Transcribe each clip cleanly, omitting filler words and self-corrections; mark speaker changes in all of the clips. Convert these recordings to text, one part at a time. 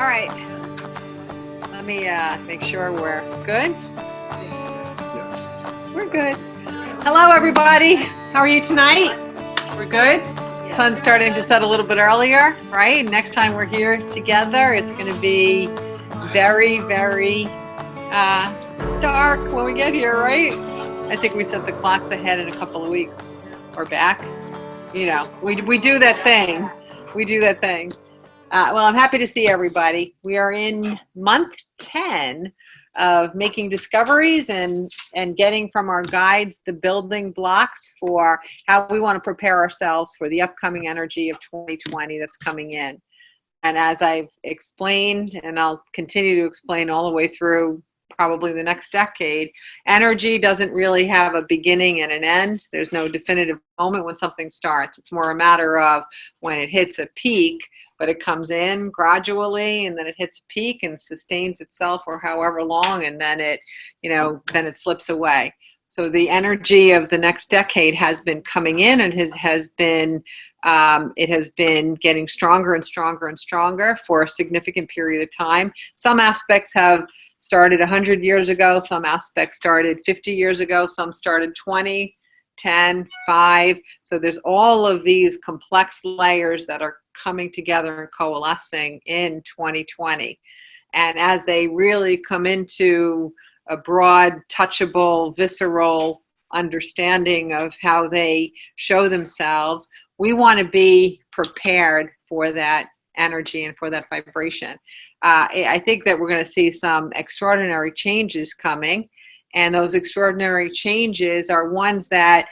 Speaker 1: All right, let me make sure we're good. We're good. Hello, everybody. How are you tonight? We're good? Sun's starting to set a little bit earlier, right? Next time we're here together, it's going to be very, very dark when we get here, right? I think we set the clocks ahead in a couple of weeks or back. You know, we do that thing. We do that thing. Well, I'm happy to see everybody. We are in month 10 of making discoveries and getting from our guides the building blocks for how we want to prepare ourselves for the upcoming energy of 2020 that's coming in. And as I've explained, and I'll continue to explain all the way through probably the next decade, energy doesn't really have a beginning and an end. There's no definitive moment when something starts. It's more a matter of when it hits a peak, but it comes in gradually and then it hits a peak and sustains itself for however long, and then it, then it slips away. So the energy of the next decade has been coming in, and it has been getting stronger and stronger and stronger for a significant period of time. Some aspects have started 100 years ago, some aspects started 50 years ago, some started 20, 10, 5. So there's all of these complex layers that are coming together and coalescing in 2020. And as they really come into a broad, touchable, visceral understanding of how they show themselves, we want to be prepared for that energy and for that vibration. I think that we're going to see some extraordinary changes coming, and those extraordinary changes are ones that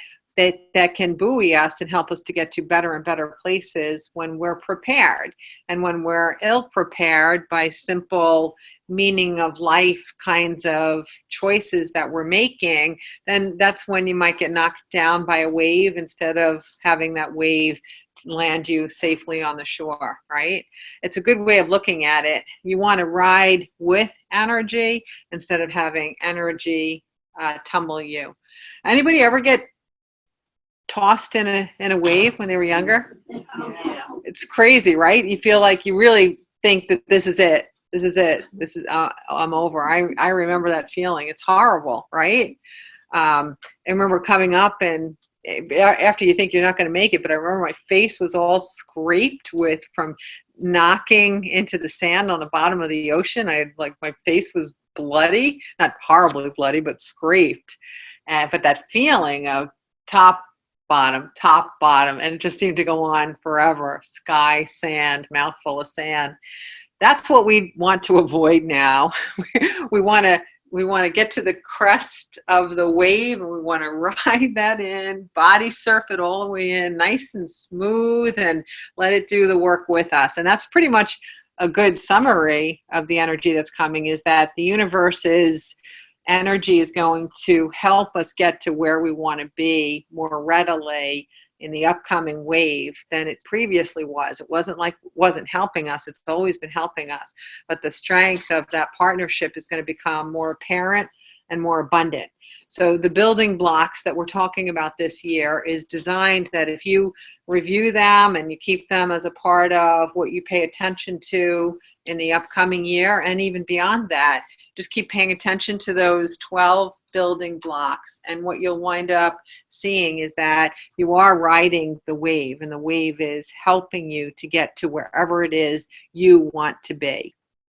Speaker 1: can buoy us and help us to get to better and better places when we're prepared. And when we're ill-prepared by simple meaning of life kinds of choices that we're making, then that's when you might get knocked down by a wave instead of having that wave land you safely on the shore, right? It's a good way of looking at it. You want to ride with energy instead of having energy tumble you. Anybody ever get tossed in a wave when they were younger? Yeah. It's crazy, right? You feel like you really think that this is it. This is it. This is I'm over. I remember that feeling. It's horrible, right? I remember coming up, and after you think you're not going to make it, but I remember my face was all scraped from knocking into the sand on the bottom of the ocean. My face was bloody, not horribly bloody, but scraped. But that feeling of top, bottom, and it just seemed to go on forever. Sky, sand, mouthful of sand. That's what we want to avoid now. We want to get to the crest of the wave, and we want to ride that in, body surf it all the way in, nice and smooth, and let it do the work with us. And that's pretty much a good summary of the energy that's coming, is that the universe's energy is going to help us get to where we want to be more readily in the upcoming wave than it previously was. It wasn't helping us. It's always been helping us. But the strength of that partnership is going to become more apparent and more abundant. So the building blocks that we're talking about this year is designed that if you review them and you keep them as a part of what you pay attention to in the upcoming year, and even beyond that, just keep paying attention to those 12 building blocks, and what you'll wind up seeing is that you are riding the wave, and the wave is helping you to get to wherever it is you want to be.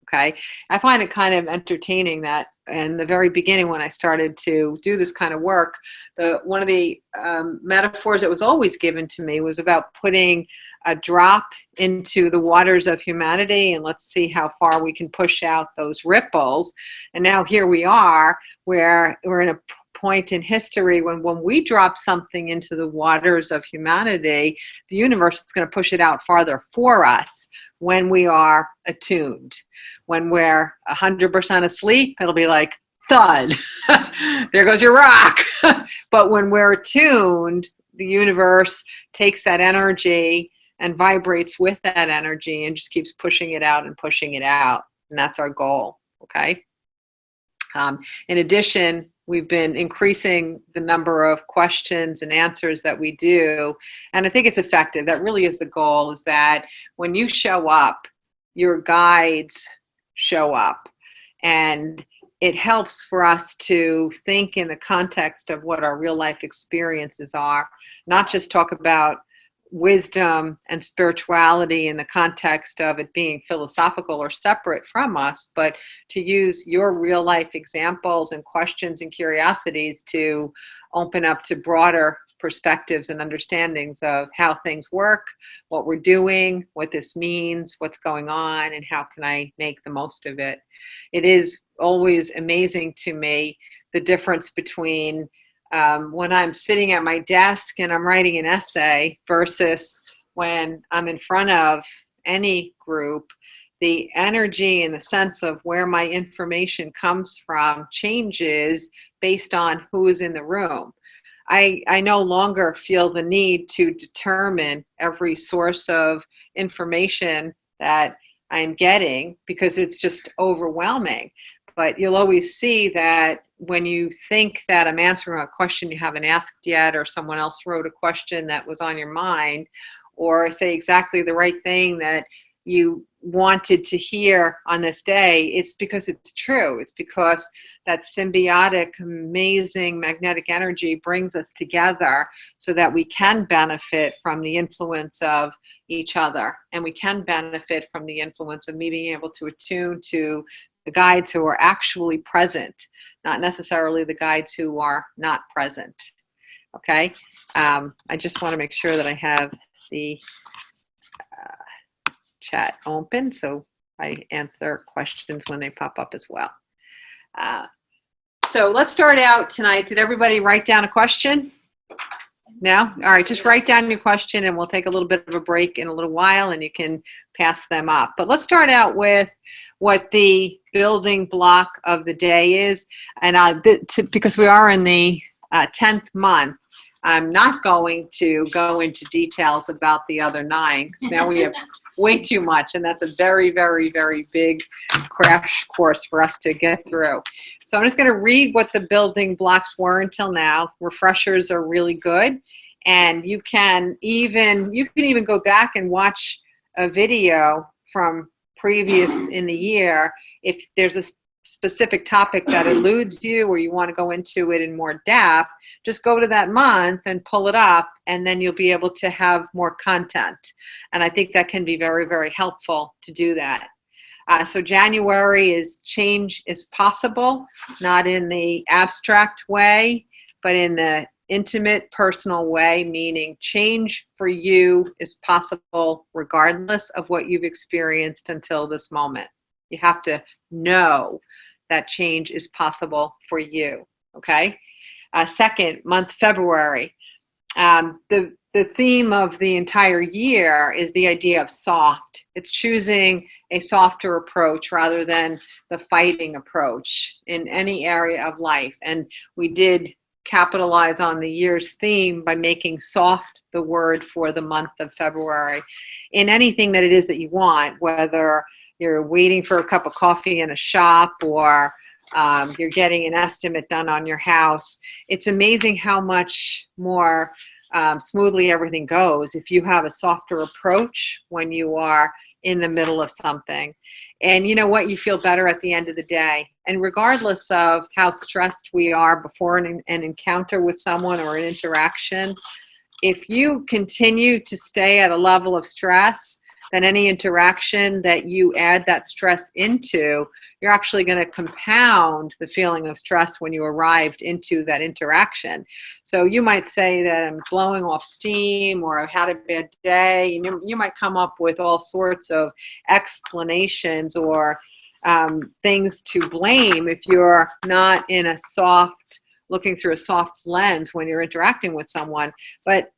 Speaker 1: Okay, I find it kind of entertaining that in the very beginning, when I started to do this kind of work, one of the metaphors that was always given to me was about putting a drop into the waters of humanity, and let's see how far we can push out those ripples. And now here we are, where we're in a point in history when we drop something into the waters of humanity, the universe is going to push it out farther for us when we are attuned. When we're 100% asleep, it'll be like, thud, there goes your rock. But when we're attuned, the universe takes that energy and vibrates with that energy and just keeps pushing it out and pushing it out. And that's our goal, okay? In addition, we've been increasing the number of questions and answers that we do. And I think it's effective. That really is the goal, is that when you show up your guides show up. And it helps for us to think in the context of what our real life experiences are, not just talk about wisdom and spirituality in the context of it being philosophical or separate from us, but to use your real life examples and questions and curiosities to open up to broader perspectives and understandings of how things work, what we're doing, what this means, what's going on, and how can I make the most of it. It is always amazing to me the difference between when I'm sitting at my desk and I'm writing an essay versus when I'm in front of any group. The energy and the sense of where my information comes from changes based on who is in the room. I no longer feel the need to determine every source of information that I'm getting because it's just overwhelming. But you'll always see that when you think that I'm answering a question you haven't asked yet, or someone else wrote a question that was on your mind, or say exactly the right thing that you wanted to hear on this day, it's because it's true. It's because that symbiotic, amazing magnetic energy brings us together so that we can benefit from the influence of each other. And we can benefit from the influence of me being able to attune to the guides who are actually present, not necessarily the guides who are not present. Okay? I just want to make sure that I have the chat open so I answer questions when they pop up as well. So let's start out tonight. Did everybody write down a question? No? All right, just write down your question and we'll take a little bit of a break in a little while and you can pass them up. But let's start out with what the building block of the day is. And because we are in the 10th month, I'm not going to go into details about the other 9 because now we have way too much, and that's a very, very, very big crash course for us to get through. So I'm just going to read what the building blocks were until now. Refreshers are really good, and you can even go back and watch a video from previous in the year if there's a specific topic that eludes you or you want to go into it in more depth. Just go to that month and pull it up, and then you'll be able to have more content. And I think that can be very, very helpful to do that. So January is change is possible, not in the abstract way, but in the intimate, personal way, meaning change for you is possible regardless of what you've experienced until this moment. You have to know that change is possible for you, okay? Second month, February. The theme of the entire year is the idea of soft. It's choosing a softer approach rather than the fighting approach in any area of life. And we did capitalize on the year's theme by making soft the word for the month of February. In anything that it is that you want, whether you're waiting for a cup of coffee in a shop or you're getting an estimate done on your house, it's amazing how much more smoothly everything goes if you have a softer approach when you are in the middle of something. And you know what? You feel better at the end of the day. And regardless of how stressed we are before an encounter with someone or an interaction, if you continue to stay at a level of stress, then any interaction that you add that stress into, you're actually going to compound the feeling of stress when you arrived into that interaction. So you might say that I'm blowing off steam or I've had a bad day. You might come up with all sorts of explanations or things to blame if you're not in a soft, looking through a soft lens when you're interacting with someone. But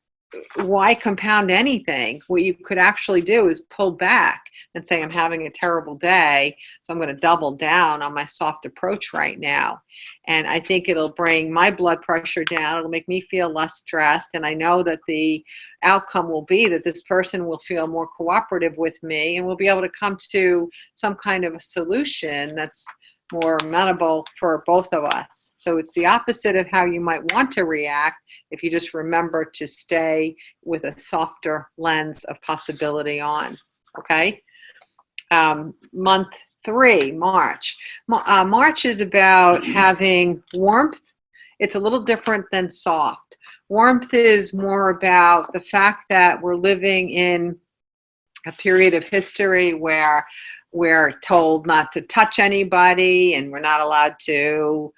Speaker 1: why compound anything? What you could actually do is pull back and say, I'm having a terrible day, so I'm going to double down on my soft approach right now. And I think it'll bring my blood pressure down. It'll make me feel less stressed. And I know that the outcome will be that this person will feel more cooperative with me and we'll be able to come to some kind of a solution that's more amenable for both of us. So it's the opposite of how you might want to react if you just remember to stay with a softer lens of possibility on, okay? Month 3, March. March is about having warmth. It's a little different than soft. Warmth is more about the fact that we're living in a period of history where we're told not to touch anybody and we're not allowed to,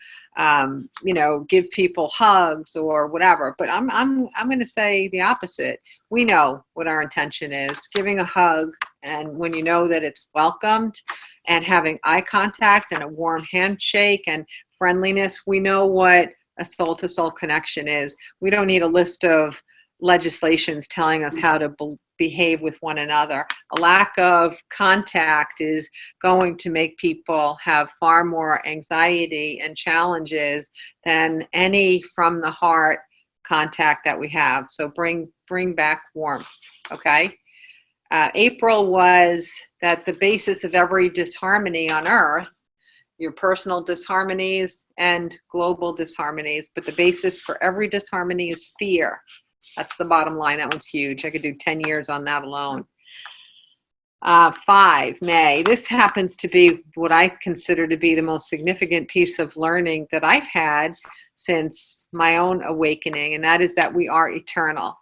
Speaker 1: give people hugs or whatever. But I'm going to say the opposite. We know what our intention is. Giving a hug, and when you know that it's welcomed, and having eye contact and a warm handshake and friendliness, we know what a soul-to-soul connection is. We don't need a list of legislations telling us how to behave with one another. A lack of contact is going to make people have far more anxiety and challenges than any from the heart contact that we have. So bring back warmth, okay? April was that the basis of every disharmony on earth, your personal disharmonies and global disharmonies, but the basis for every disharmony is fear. That's the bottom line. That one's huge. I could do 10 years on that alone. 5, May. This happens to be what I consider to be the most significant piece of learning that I've had since my own awakening, and that is that we are eternal.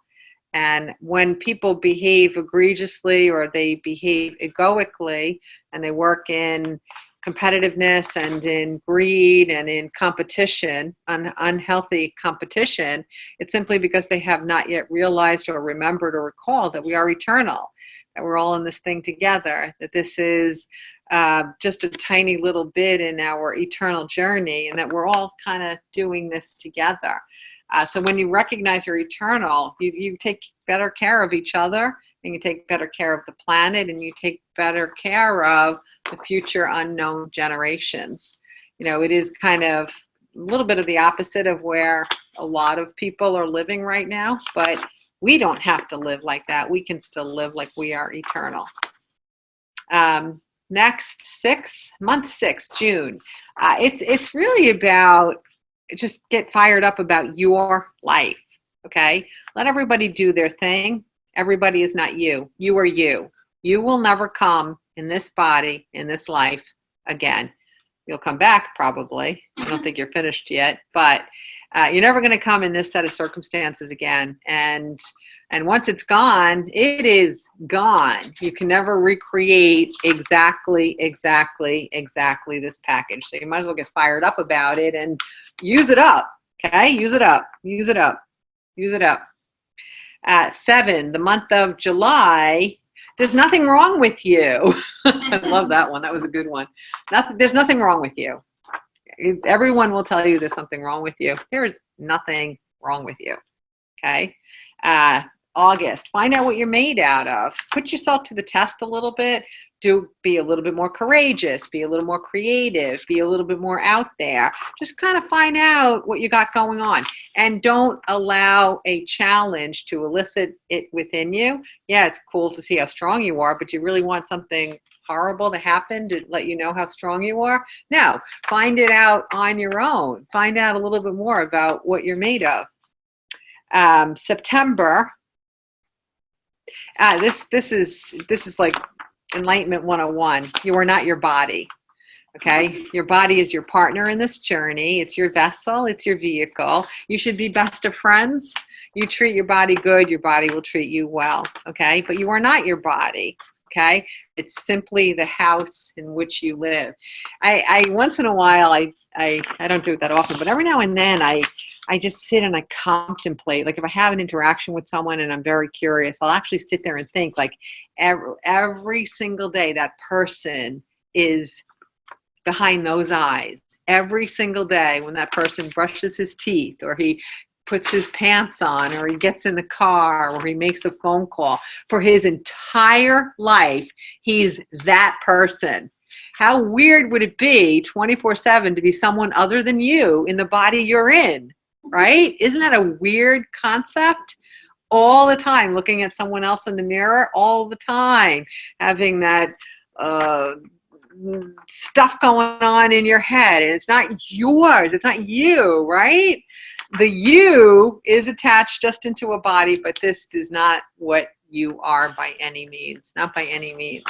Speaker 1: And when people behave egregiously or they behave egoically and they work in competitiveness and in greed and in competition, unhealthy competition, it's simply because they have not yet realized or remembered or recalled that we are eternal, that we're all in this thing together, that this is just a tiny little bit in our eternal journey, and that we're all kind of doing this together. So when you recognize you're eternal, you take better care of each other, and you take better care of the planet, and you take better care of the future unknown generations. It is kind of a little bit of the opposite of where a lot of people are living right now, but we don't have to live like that. We can still live like we are eternal. Next, month 6, June. It's really about, just get fired up about your life, okay? Let everybody do their thing. Everybody is not you. You are you. You will never come in this body, in this life again. You'll come back probably. I don't think you're finished yet, but you're never going to come in this set of circumstances again. And once it's gone, it is gone. You can never recreate exactly this package. So you might as well get fired up about it and use it up. Okay? Use it up. 7, the month of July, there's nothing wrong with you. I love that one. That was a good one. There's nothing wrong with you. Everyone will tell you there's something wrong with you. There is nothing wrong with you. Okay? August, find out what you're made out of. Put yourself to the test a little bit. Be a little bit more courageous, be a little more creative, be a little bit more out there. Just kind of find out what you got going on, and don't allow a challenge to elicit it within you. Yeah, it's cool to see how strong you are, but you really want something horrible to happen to let you know how strong you are? No, find it out on your own. Find out a little bit more about what you're made of. September. This is like Enlightenment 101. You are not your body. Okay? Your body is your partner in this journey. It's your vessel. It's your vehicle. You should be best of friends. You treat your body good, your body will treat you well. Okay? But you are not your body. Okay? It's simply the house in which you live. I once in a while, I don't do it that often, but every now and then I just sit and I contemplate. Like if I have an interaction with someone and I'm very curious, I'll actually sit there and think, like, every single day that person is behind those eyes. Every single day when that person brushes his teeth, or he puts his pants on, or he gets in the car, or he makes a phone call, for his entire life, he's that person. How weird would it be 24/7 to be someone other than you in the body you're in, right? Isn't that a weird concept? All the time, looking at someone else in the mirror, all the time, having that stuff going on in your head, and it's not yours, it's not you, right? The you is attached just into a body, but this is not what you are by any means, not by any means.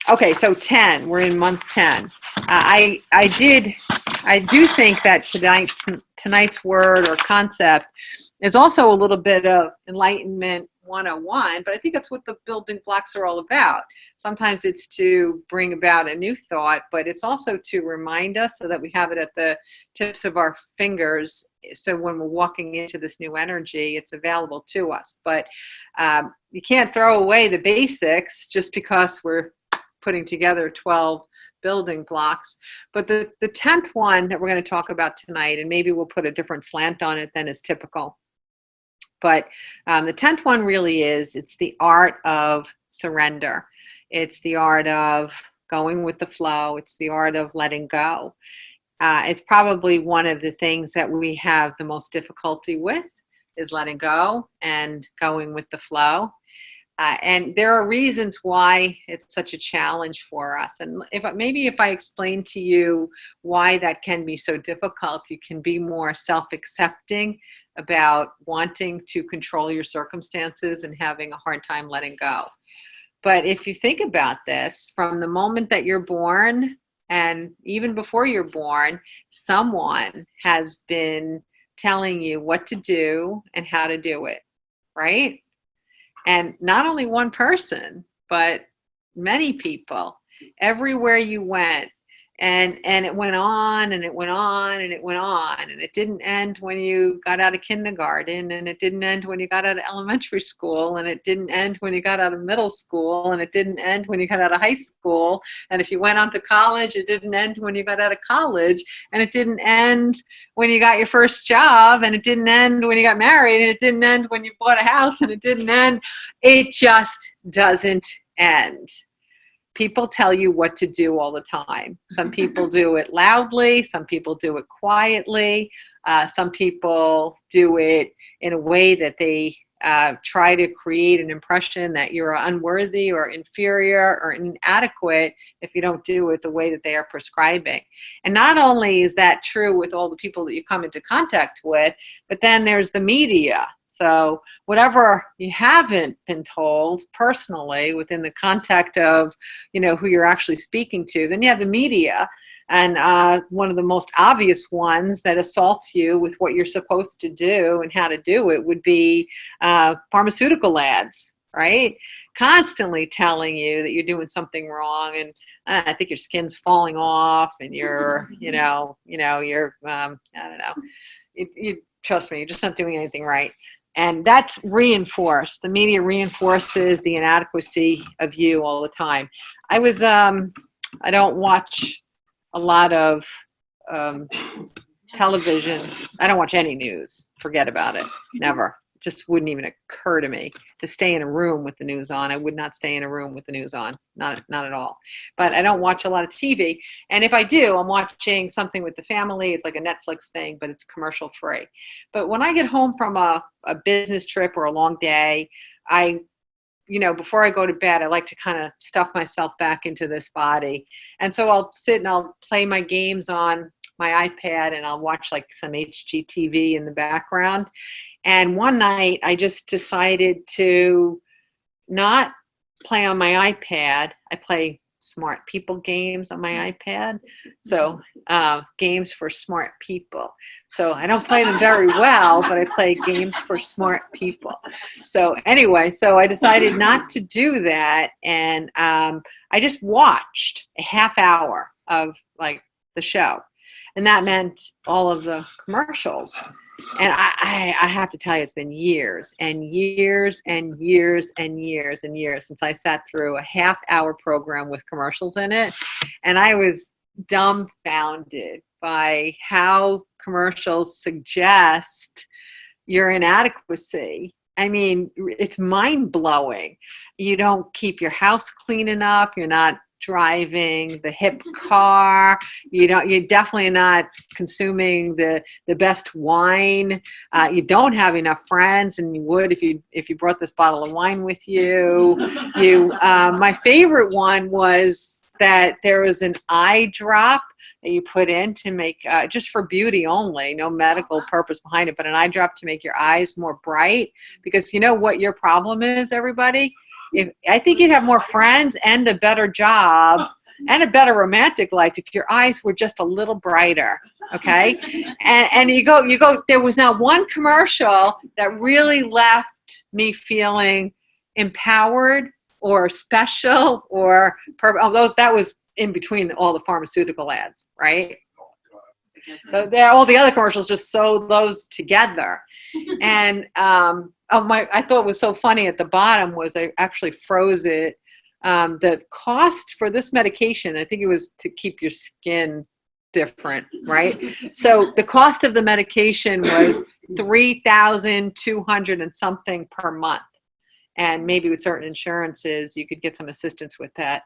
Speaker 1: Okay, so 10. We're in month 10. I do think that tonight's word or concept is also a little bit of enlightenment 101, but I think that's what the building blocks are all about. Sometimes it's to bring about a new thought, but it's also to remind us so that we have it at the tips of our fingers. So when we're walking into this new energy, it's available to us. But you can't throw away the basics just because we're putting together 12 building blocks. But the 10th one that we're going to talk about tonight, and maybe we'll put a different slant on it than is typical. But the 10th one really it's the art of surrender. It's the art of going with the flow. It's the art of letting go. It's probably one of the things that we have the most difficulty with is letting go and going with the flow. And there are reasons why it's such a challenge for us. And if I explain to you why that can be so difficult, you can be more self-accepting about wanting to control your circumstances and having a hard time letting go. But if you think about this, from the moment that you're born and even before you're born, someone has been telling you what to do and how to do it, right? And not only one person, but many people, everywhere you went. And it went on and it went on and it went on. And it didn't end when you got out of kindergarten, and it didn't end when you got out of elementary school, and it didn't end when you got out of middle school, and it didn't end when you got out of high school. And if you went on to college, it didn't end when you got out of college, and it didn't end when you got your first job, and it didn't end when you got married, and it didn't end when you bought a house, and it didn't end. It just doesn't end. People tell you what to do all the time. Some people do it loudly. Some people do it quietly. Some people do it in a way that they try to create an impression that you're unworthy or inferior or inadequate if you don't do it the way that they are prescribing. And not only is that true with all the people that you come into contact with, but then there's the media. So whatever you haven't been told personally within the context of, who you're actually speaking to, then you have the media. And one of the most obvious ones that assaults you with what you're supposed to do and how to do it would be pharmaceutical ads, right? Constantly telling you that you're doing something wrong, and I think your skin's falling off, and you're, you're, I don't know, you trust me, you're just not doing anything right. And that's reinforced. The media reinforces the inadequacy of you all the time. I don't watch a lot of television. I don't watch any news. Forget about it. Never. It just wouldn't even occur to me to stay in a room with the news on. I would not stay in a room with the news on. Not at all. But I don't watch a lot of TV. And if I do, I'm watching something with the family. It's like a Netflix thing, but it's commercial free. But when I get home from a business trip or a long day, before I go to bed, I like to kind of stuff myself back into this body. And so I'll sit and I'll play my games on my iPad, and I'll watch like some HGTV in the background. And one night I just decided to not play on my iPad. I play smart people games on my iPad. So games for smart people. So I don't play them very well, but I play games for smart people. So anyway, I decided not to do that. And I just watched a half hour of like the show. And that meant all of the commercials. And I have to tell you, it's been years and years and years and years and years since I sat through a half-hour program with commercials in it. And I was dumbfounded by how commercials suggest your inadequacy. I mean, it's mind-blowing. You don't keep your house clean enough. You're not driving the hip car. You're definitely not consuming the best wine. You don't have enough friends, and you would if you brought this bottle of wine with you. My favorite one was that there was an eye drop that you put in to make just for beauty only, no medical purpose behind it, but an eye drop to make your eyes more bright. Because you know what your problem is, everybody? I think you'd have more friends and a better job and a better romantic life if your eyes were just a little brighter. Okay. And you go, there was not one commercial that really left me feeling empowered or special or that was in between all the pharmaceutical ads, right? So all the other commercials just sewed those together. And I thought it was so funny at the bottom was I actually froze it. The cost for this medication, I think it was to keep your skin different, right? So the cost of the medication was $3,200 and something per month. And maybe with certain insurances, you could get some assistance with that.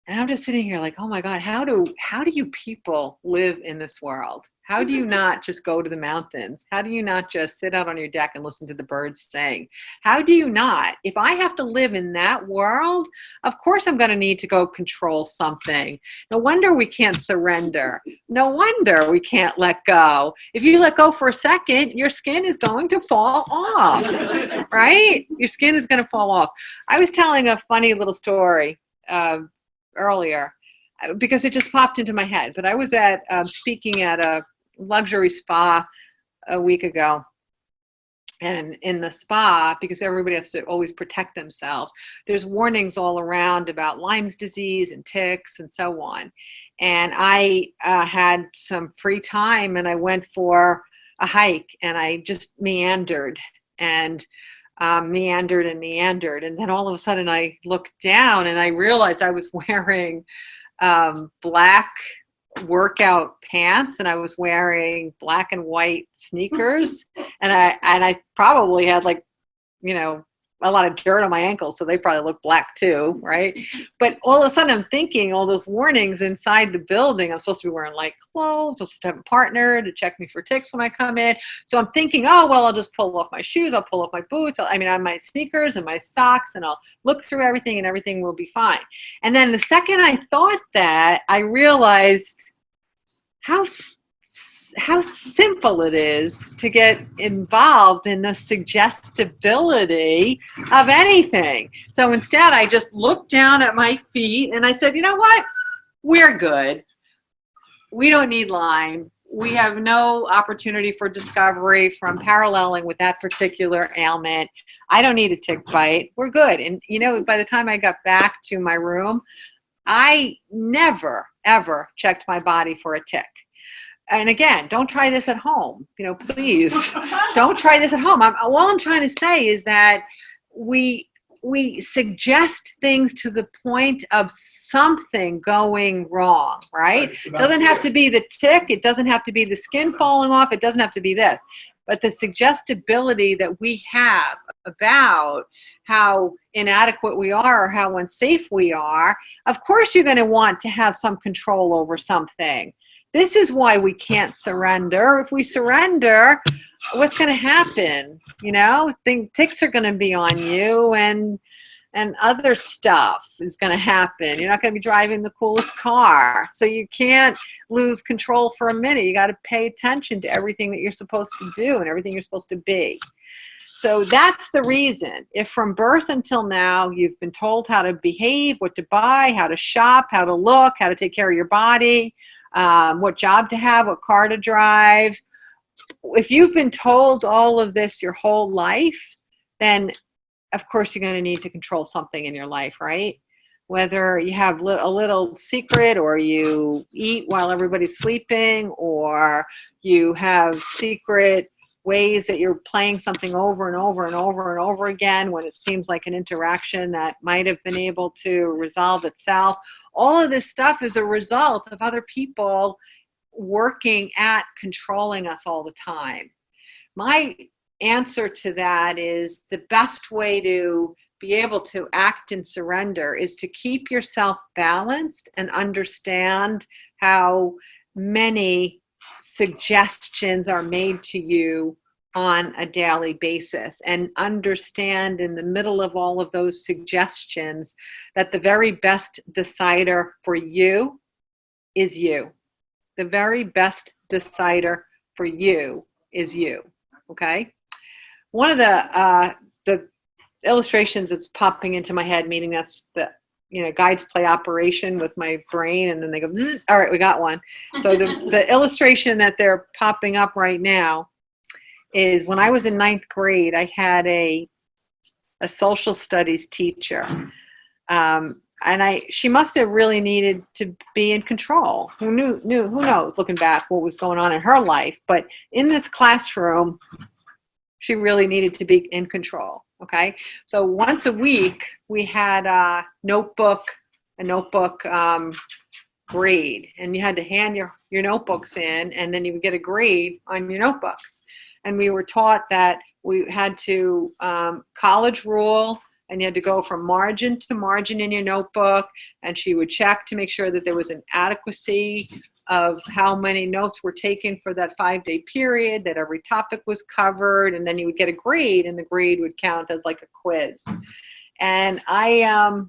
Speaker 1: And I'm just sitting here like, oh my God, how do you people live in this world? How do you not just go to the mountains? How do you not just sit out on your deck and listen to the birds sing? How do you not? If I have to live in that world, of course I'm going to need to go control something. No wonder we can't surrender. No wonder we can't let go. If you let go for a second, your skin is going to fall off, right? Your skin is going to fall off. I was telling a funny little story earlier because it just popped into my head. But I was speaking at a luxury spa a week ago, and in the spa, because everybody has to always protect themselves, there's warnings all around about Lyme's disease and ticks and so on. And I had some free time and I went for a hike and I just meandered and meandered. And then all of a sudden I looked down and I realized I was wearing black workout pants and I was wearing black and white sneakers and I probably had like, a lot of dirt on my ankles, so they probably look black too, right? But all of a sudden I'm thinking all those warnings inside the building. I'm supposed to be wearing light clothes, I'm supposed to have a partner to check me for ticks when I come in. So I'm thinking, oh, well, I'll just pull off my shoes, I'll pull off my boots, I have my sneakers and my socks, and I'll look through everything and everything will be fine. And then the second I thought that, I realized how simple it is to get involved in the suggestibility of anything. So instead, I just looked down at my feet and I said, you know what? We're good. We don't need Lyme. We have no opportunity for discovery from paralleling with that particular ailment. I don't need a tick bite. We're good. And, by the time I got back to my room, I never, ever checked my body for a tick. And again, don't try this at home. Please don't try this at home. All I'm trying to say is that we suggest things to the point of something going wrong, right? It doesn't have to be the tick. It doesn't have to be the skin falling off. It doesn't have to be this. But the suggestibility that we have about how inadequate we are or how unsafe we are, of course you're going to want to have some control over something. This is why we can't surrender. If we surrender, what's going to happen? Ticks are going to be on you and other stuff is going to happen. You're not going to be driving the coolest car. So you can't lose control for a minute. You got to pay attention to everything that you're supposed to do and everything you're supposed to be. So that's the reason. If from birth until now you've been told how to behave, what to buy, how to shop, how to look, how to take care of your body, what job to have, what car to drive. If you've been told all of this your whole life, then of course you're going to need to control something in your life, right? Whether you have a little secret or you eat while everybody's sleeping or you have secret ways that you're playing something over and over and over and over again when it seems like an interaction that might have been able to resolve itself. All of this stuff is a result of other people working at controlling us all the time. My answer to that is the best way to be able to act and surrender is to keep yourself balanced and understand how many suggestions are made to you on a daily basis, and understand in the middle of all of those suggestions that the very best decider for you is you. The very best decider for you is you. Okay? One of the illustrations that's popping into my head, meaning that's the, guides play operation with my brain, and then they go, Zzz, all right, we got one. So the illustration that they're popping up right now is when I was in ninth grade, I had a social studies teacher. And she must have really needed to be in control. Who knows, looking back, what was going on in her life. But in this classroom, she really needed to be in control. Okay. So once a week, we had a notebook grade, and you had to hand your notebooks in, and then you would get a grade on your notebooks. And we were taught that we had to college rule, and you had to go from margin to margin in your notebook, and she would check to make sure that there was an adequacy of how many notes were taken for that 5-day period, that every topic was covered, and then you would get a grade, and the grade would count as like a quiz. And I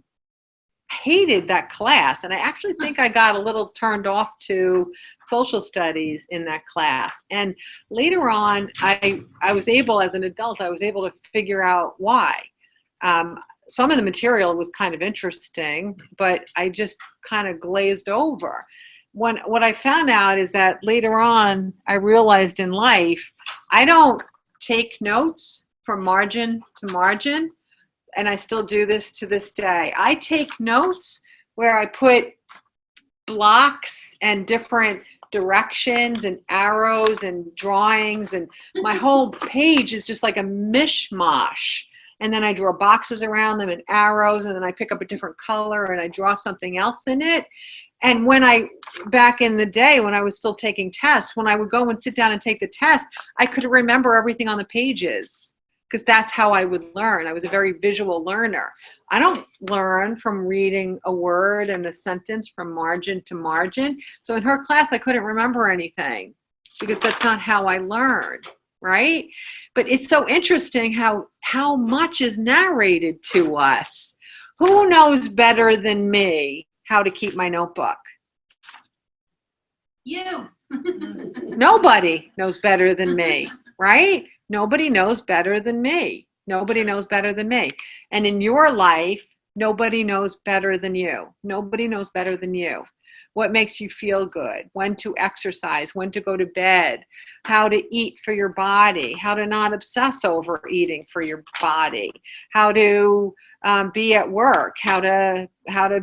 Speaker 1: hated that class, and I actually think I got a little turned off to social studies in that class. And later on, I was able, as an adult, I was able to figure out why. Some of the material was kind of interesting, but I just kind of glazed over. What I found out is that later on, I realized in life, I don't take notes from margin to margin, and I still do this to this day. I take notes where I put blocks and different directions and arrows and drawings, and my whole page is just like a mishmash. And then I draw boxes around them and arrows, and then I pick up a different color and I draw something else in it. And back in the day when I was still taking tests, when I would go and sit down and take the test, I could remember everything on the pages, because that's how I would learn. I was a very visual learner. I don't learn from reading a word and a sentence from margin to margin. So in her class, I couldn't remember anything, because that's not how I learned, right? But it's so interesting how much is narrated to us. Who knows better than me how to keep my notebook?
Speaker 2: You.
Speaker 1: Nobody knows better than me, right? Nobody knows better than me. Nobody knows better than me. And in your life, nobody knows better than you. Nobody knows better than you. What makes you feel good, when to exercise, when to go to bed, how to eat for your body, how to not obsess over eating for your body, how to be at work, how to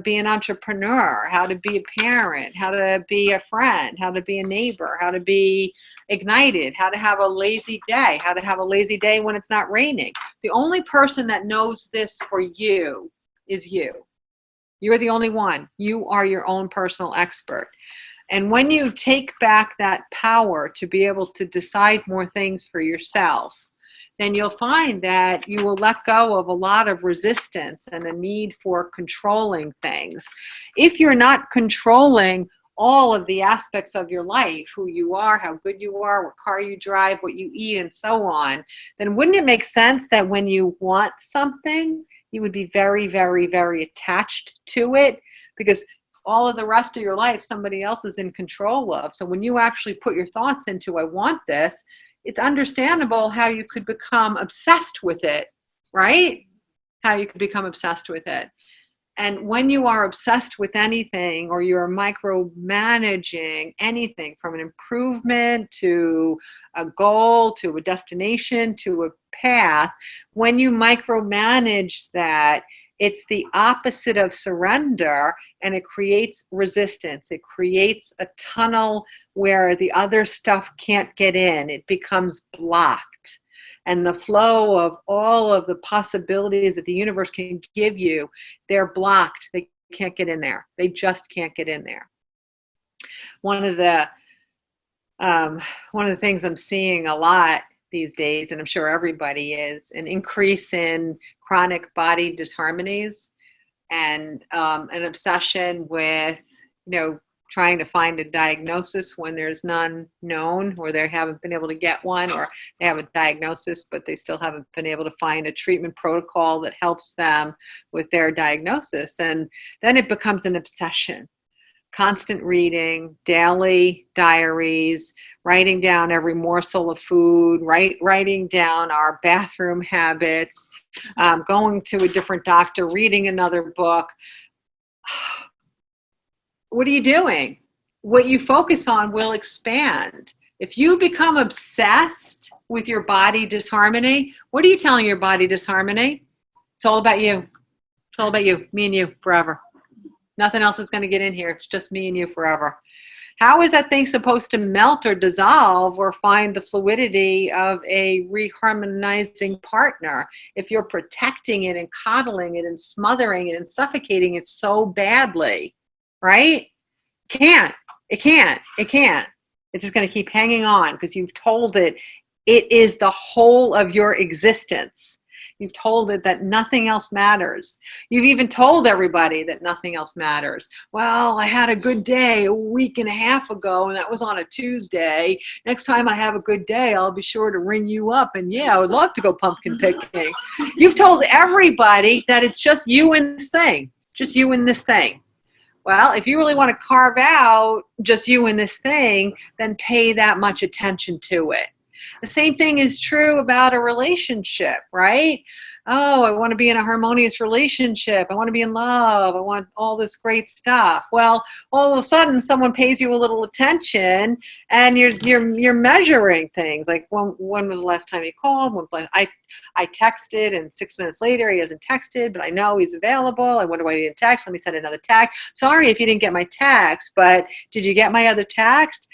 Speaker 1: be an entrepreneur, how to be a parent, how to be a friend, how to be a neighbor, how to be ignited, how to have a lazy day, how to have a lazy day when it's not raining. The only person that knows this for you is you. You're the only one. You are your own personal expert. And when you take back that power to be able to decide more things for yourself, then you'll find that you will let go of a lot of resistance and a need for controlling things. If you're not controlling all of the aspects of your life, who you are, how good you are, what car you drive, what you eat, and so on, then wouldn't it make sense that when you want something, you would be very, very, very attached to it? Because all of the rest of your life, somebody else is in control of. So when you actually put your thoughts into, I want this, it's understandable how you could become obsessed with it, right? How you could become obsessed with it. And when you are obsessed with anything, or you're micromanaging anything, from an improvement to a goal to a destination to a path, when you micromanage that, it's the opposite of surrender, and it creates resistance. It creates a tunnel where the other stuff can't get in. It becomes blocked. And the flow of all of the possibilities that the universe can give you, they're blocked. They can't get in there. They just can't get in there. One of the things I'm seeing a lot these days, and I'm sure everybody, is an increase in chronic body disharmonies, and an obsession with, trying to find a diagnosis when there's none known, or they haven't been able to get one, or they have a diagnosis, but they still haven't been able to find a treatment protocol that helps them with their diagnosis. And then it becomes an obsession. constant reading, daily diaries, writing down every morsel of food, writing down our bathroom habits, going to a different doctor, reading another book. What are you doing? What you focus on will expand. If you become obsessed with your body disharmony, what are you telling your body disharmony? It's all about you. It's all about you, me and you forever. Nothing else is going to get in here. It's just me and you forever. How is that thing supposed to melt or dissolve or find the fluidity of a reharmonizing partner if you're protecting it and coddling it and smothering it and suffocating it so badly, right? It can't. It's just going to keep hanging on because you've told it is the whole of your existence. You've told it that nothing else matters. You've even told everybody that nothing else matters. Well, I had a good day a week and a half ago, and that was on a Tuesday. Next time I have a good day, I'll be sure to ring you up. And yeah, I would love to go pumpkin picking. You've told everybody that it's just you and this thing. Just you and this thing. Well, if you really want to carve out just you and this thing, then pay that much attention to it. The same thing is true about a relationship, right? Oh, I want to be in a harmonious relationship. I want to be in love. I want all this great stuff. Well, all of a sudden, someone pays you a little attention, and you're measuring things. Like when was the last time he called? I texted, and 6 minutes later he hasn't texted, but I know he's available. I wonder why he didn't text. Let me send another text. Sorry if you didn't get my text, but did you get my other text?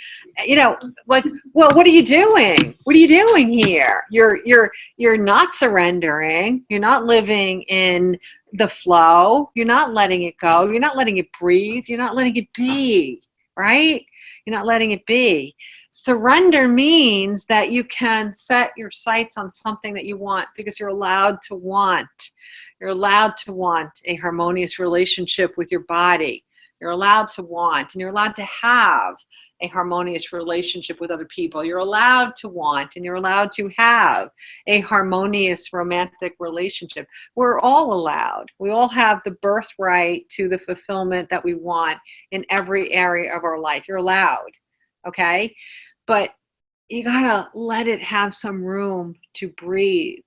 Speaker 1: Like, well, what are you doing? What are you doing here? You're not surrendering. You're not living in the flow. You're not letting it go. You're not letting it breathe. You're not letting it be, right? You're not letting it be. Surrender means that you can set your sights on something that you want because you're allowed to want. You're allowed to want a harmonious relationship with your body. You're allowed to want, and you're allowed to have a harmonious relationship with other people. You're allowed to want, and you're allowed to have a harmonious romantic relationship. We're all allowed. We all have the birthright to the fulfillment that we want in every area of our life. You're allowed, okay? But you gotta let it have some room to breathe.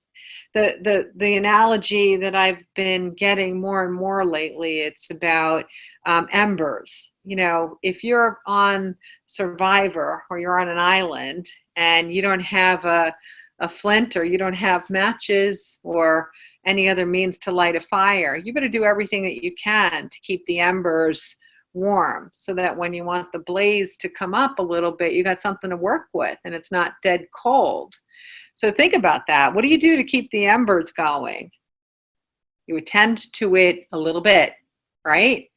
Speaker 1: The analogy that I've been getting more and more lately, it's about embers. If you're on Survivor or you're on an island and you don't have a flint or you don't have matches or any other means to light a fire, you better do everything that you can to keep the embers warm so that when you want the blaze to come up a little bit, you got something to work with and it's not dead cold. So think about that. What do you do to keep the embers going? You attend to it a little bit, right?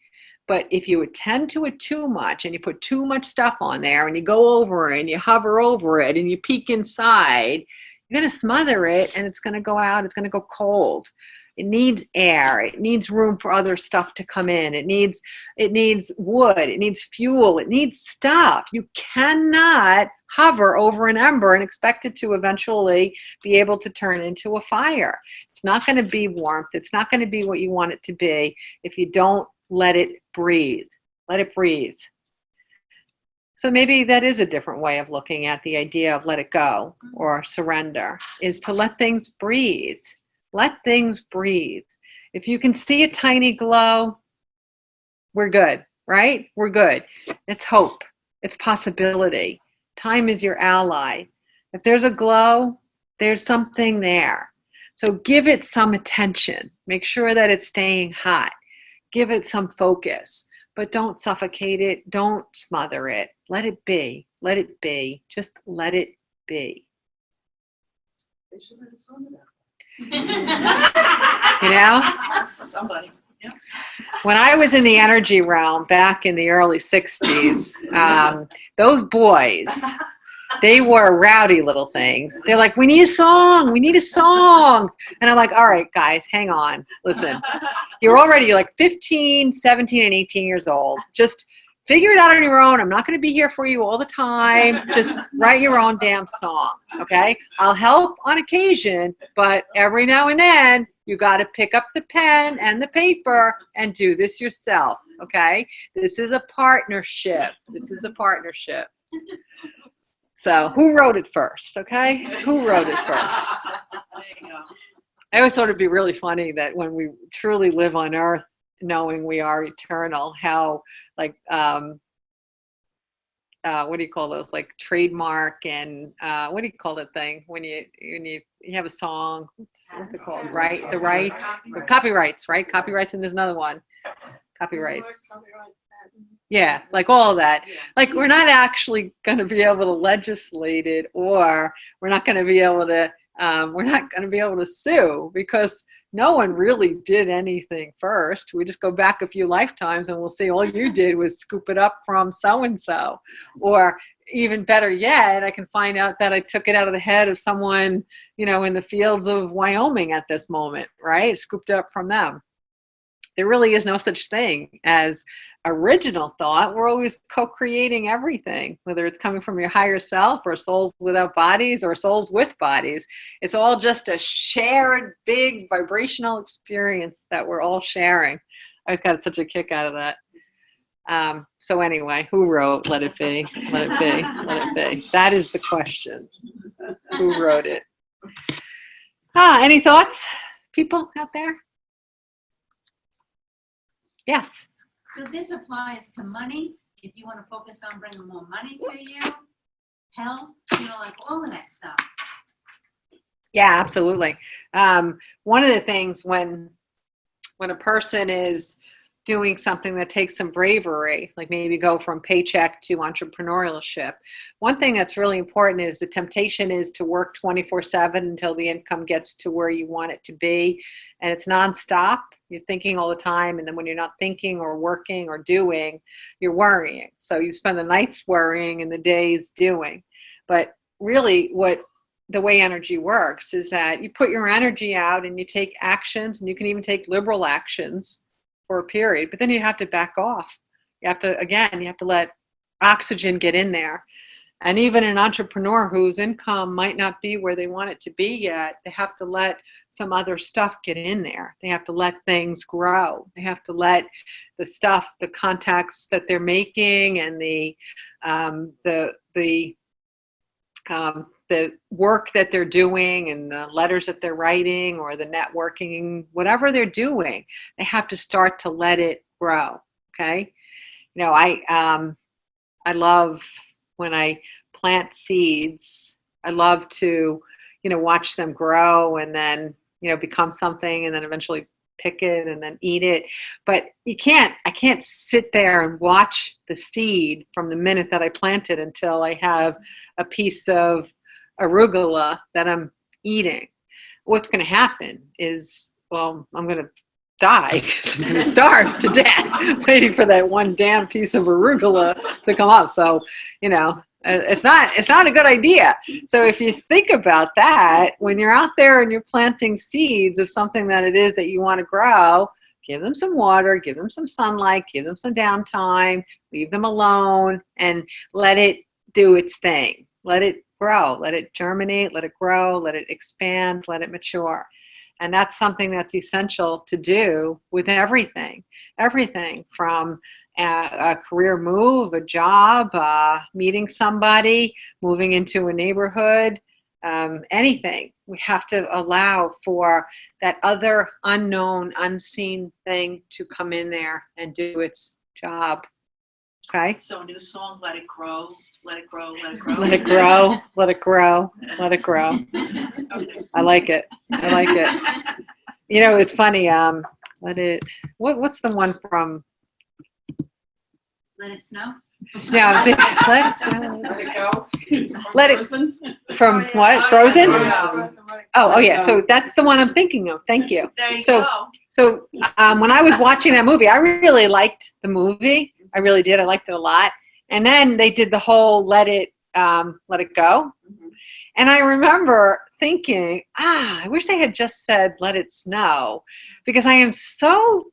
Speaker 1: But if you attend to it too much and you put too much stuff on there and you go over it and you hover over it and you peek inside, you're going to smother it and it's going to go out. It's going to go cold. It needs air. It needs room for other stuff to come in. It needs wood. It needs fuel. It needs stuff. You cannot hover over an ember and expect it to eventually be able to turn into a fire. It's not going to be warmth. It's not going to be what you want it to be if you don't let it breathe. Let it breathe. So maybe that is a different way of looking at the idea of let it go or surrender, is to let things breathe. Let things breathe. If you can see a tiny glow, we're good, right? We're good. It's hope. It's possibility. Time is your ally. If there's a glow, there's something there. So give it some attention. Make sure that it's staying hot. Give it some focus, but don't suffocate it. Don't smother it. Let it be. Let it be. Just let it be.
Speaker 2: They should have a song about
Speaker 1: Somebody. Yeah. When I was in the energy realm back in the early 60s, those boys, they were rowdy little things. They're like, we need a song. We need a song. And I'm like, all right, guys, hang on. Listen, you're like 15, 17, and 18 years old. Just figure it out on your own. I'm not going to be here for you all the time. Just write your own damn song, okay? I'll help on occasion, but every now and then, You got to pick up the pen and the paper and do this yourself, okay? This is a partnership. This is a partnership. So who wrote it first, okay? Who wrote it first?
Speaker 2: There you go.
Speaker 1: I always thought it'd be really funny that when we truly live on earth, knowing we are eternal, how like, what do you call those? Like trademark and what do you call that thing when you have a song? What's it called? Right, the rights, the copyrights, right? Copyrights, and there's another one. Copyrights. Yeah, like all of that. Like we're not actually going to be able to legislate it, or we're not going to be able to sue because no one really did anything first. We just go back a few lifetimes and we'll see all you did was scoop it up from so-and-so. Or even better yet, I can find out that I took it out of the head of someone, in the fields of Wyoming at this moment, right? Scooped it up from them. There really is no such thing as original thought. We're always co-creating everything, whether it's coming from your higher self or souls without bodies or souls with bodies. It's all just a shared big vibrational experience that we're all sharing. I always got such a kick out of that. So anyway, who wrote Let It Be? Let It Be. Let It Be. That is the question. Who wrote it? Any thoughts, people out there? Yes.
Speaker 3: So this applies to money, if you want to focus on bringing more money to you, health, like all of that stuff.
Speaker 1: Yeah, absolutely. One of the things when a person is doing something that takes some bravery, like maybe go from paycheck to entrepreneurship, one thing that's really important is the temptation is to work 24/7 until the income gets to where you want it to be. And it's nonstop. You're thinking all the time. And then when you're not thinking or working or doing, you're worrying. So you spend the nights worrying and the days doing. But really the way energy works is that you put your energy out and you take actions, and you can even take liberal actions for a period, but then you have to back off. You have to let oxygen get in there. And even an entrepreneur whose income might not be where they want it to be yet, they have to let some other stuff get in there. They have to let things grow. They have to let the stuff, the contacts that they're making, and the work that they're doing, and the letters that they're writing, or the networking, whatever they're doing, they have to start to let it grow. Okay. I love when I plant seeds. I love to, watch them grow and then, become something, and then eventually pick it and then eat it. But I can't sit there and watch the seed from the minute that I plant it until I have a piece of arugula that I'm eating. What's going to happen is, I'm going to die because I'm going to starve to death waiting for that one damn piece of arugula to come up. So, it's not a good idea. So if you think about that, when you're out there and you're planting seeds of something that it is that you want to grow, give them some water, give them some sunlight, give them some downtime, leave them alone, and let it do its thing. Let it grow, let it germinate, let it grow, let it expand, let it mature. And that's something that's essential to do with everything from a career move, a job, meeting somebody, moving into a neighborhood, anything. We have to allow for that other unknown, unseen thing to come in there and do its job. Okay?
Speaker 2: So a new song, Let It Grow, Let It Grow, Let It Grow.
Speaker 1: Let it grow, let it grow, let it grow. I like it. It's funny. What's the one from?
Speaker 3: Let it snow.
Speaker 1: Yeah, let it snow.
Speaker 2: Let It Go.
Speaker 1: Let it from what? Frozen? Oh yeah. So that's the one I'm thinking of. Thank you.
Speaker 2: There you go.
Speaker 1: So when I was watching that movie, I really liked the movie. I really did. I liked it a lot. And then they did the whole let it go.
Speaker 2: Mm-hmm.
Speaker 1: And I remember thinking, I wish they had just said let it snow, because I am so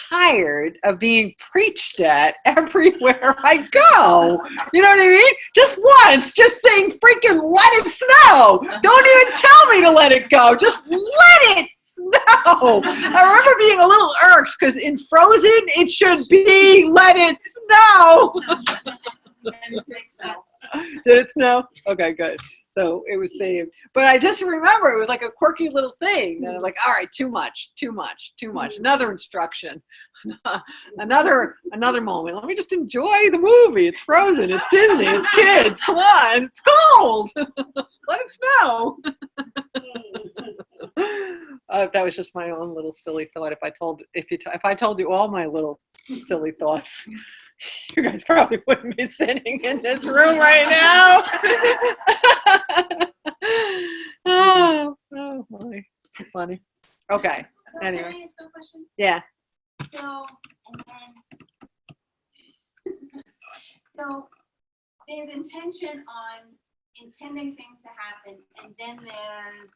Speaker 1: tired of being preached at everywhere I go. You know what I mean? Just once, just saying freaking let it snow. Don't even tell me to let it go. Just let it snow. I remember being a little irked because in Frozen, it should be let it snow. Did it snow? Okay, good. So it was saved. But I just remember it was like a quirky little thing. And I'm like, all right, too much. Another instruction. another moment. Let me just enjoy the movie. It's Frozen. It's Disney. It's kids. Come on. It's cold. Let it snow. That was just my own little silly thought. If I told you all my little silly thoughts, you guys probably wouldn't be sitting in this room right now. oh boy, too funny. Okay.
Speaker 3: So
Speaker 1: Anyway.
Speaker 3: can I ask a question?
Speaker 1: Yeah.
Speaker 3: So, so there's intention on intending things to happen, and then there's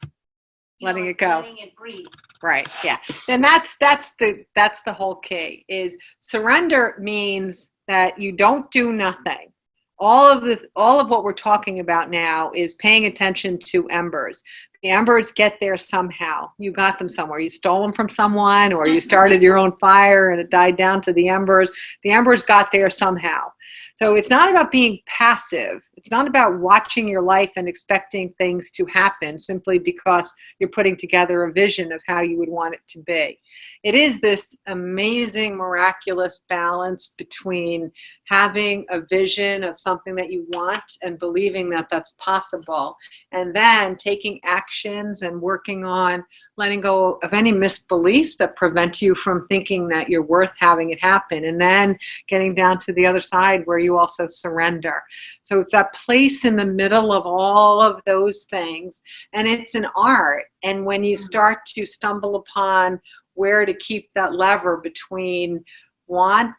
Speaker 1: Letting it go.
Speaker 3: letting it breathe.
Speaker 1: Right. Yeah. And that's the whole key. Is surrender means that you don't do nothing. All of what we're talking about now is paying attention to embers. The embers get there somehow. You got them somewhere. You stole them from someone, or you started your own fire and it died down to the embers. The embers got there somehow. So it's not about being passive. It's not about watching your life and expecting things to happen simply because you're putting together a vision of how you would want it to be. It is this amazing, miraculous balance between having a vision of something that you want and believing that that's possible, and then taking actions and working on letting go of any misbeliefs that prevent you from thinking that you're worth having it happen, and then getting down to the other side where you also surrender. So it's that place in the middle of all of those things, and it's an art. And when you start to stumble upon where to keep that lever between want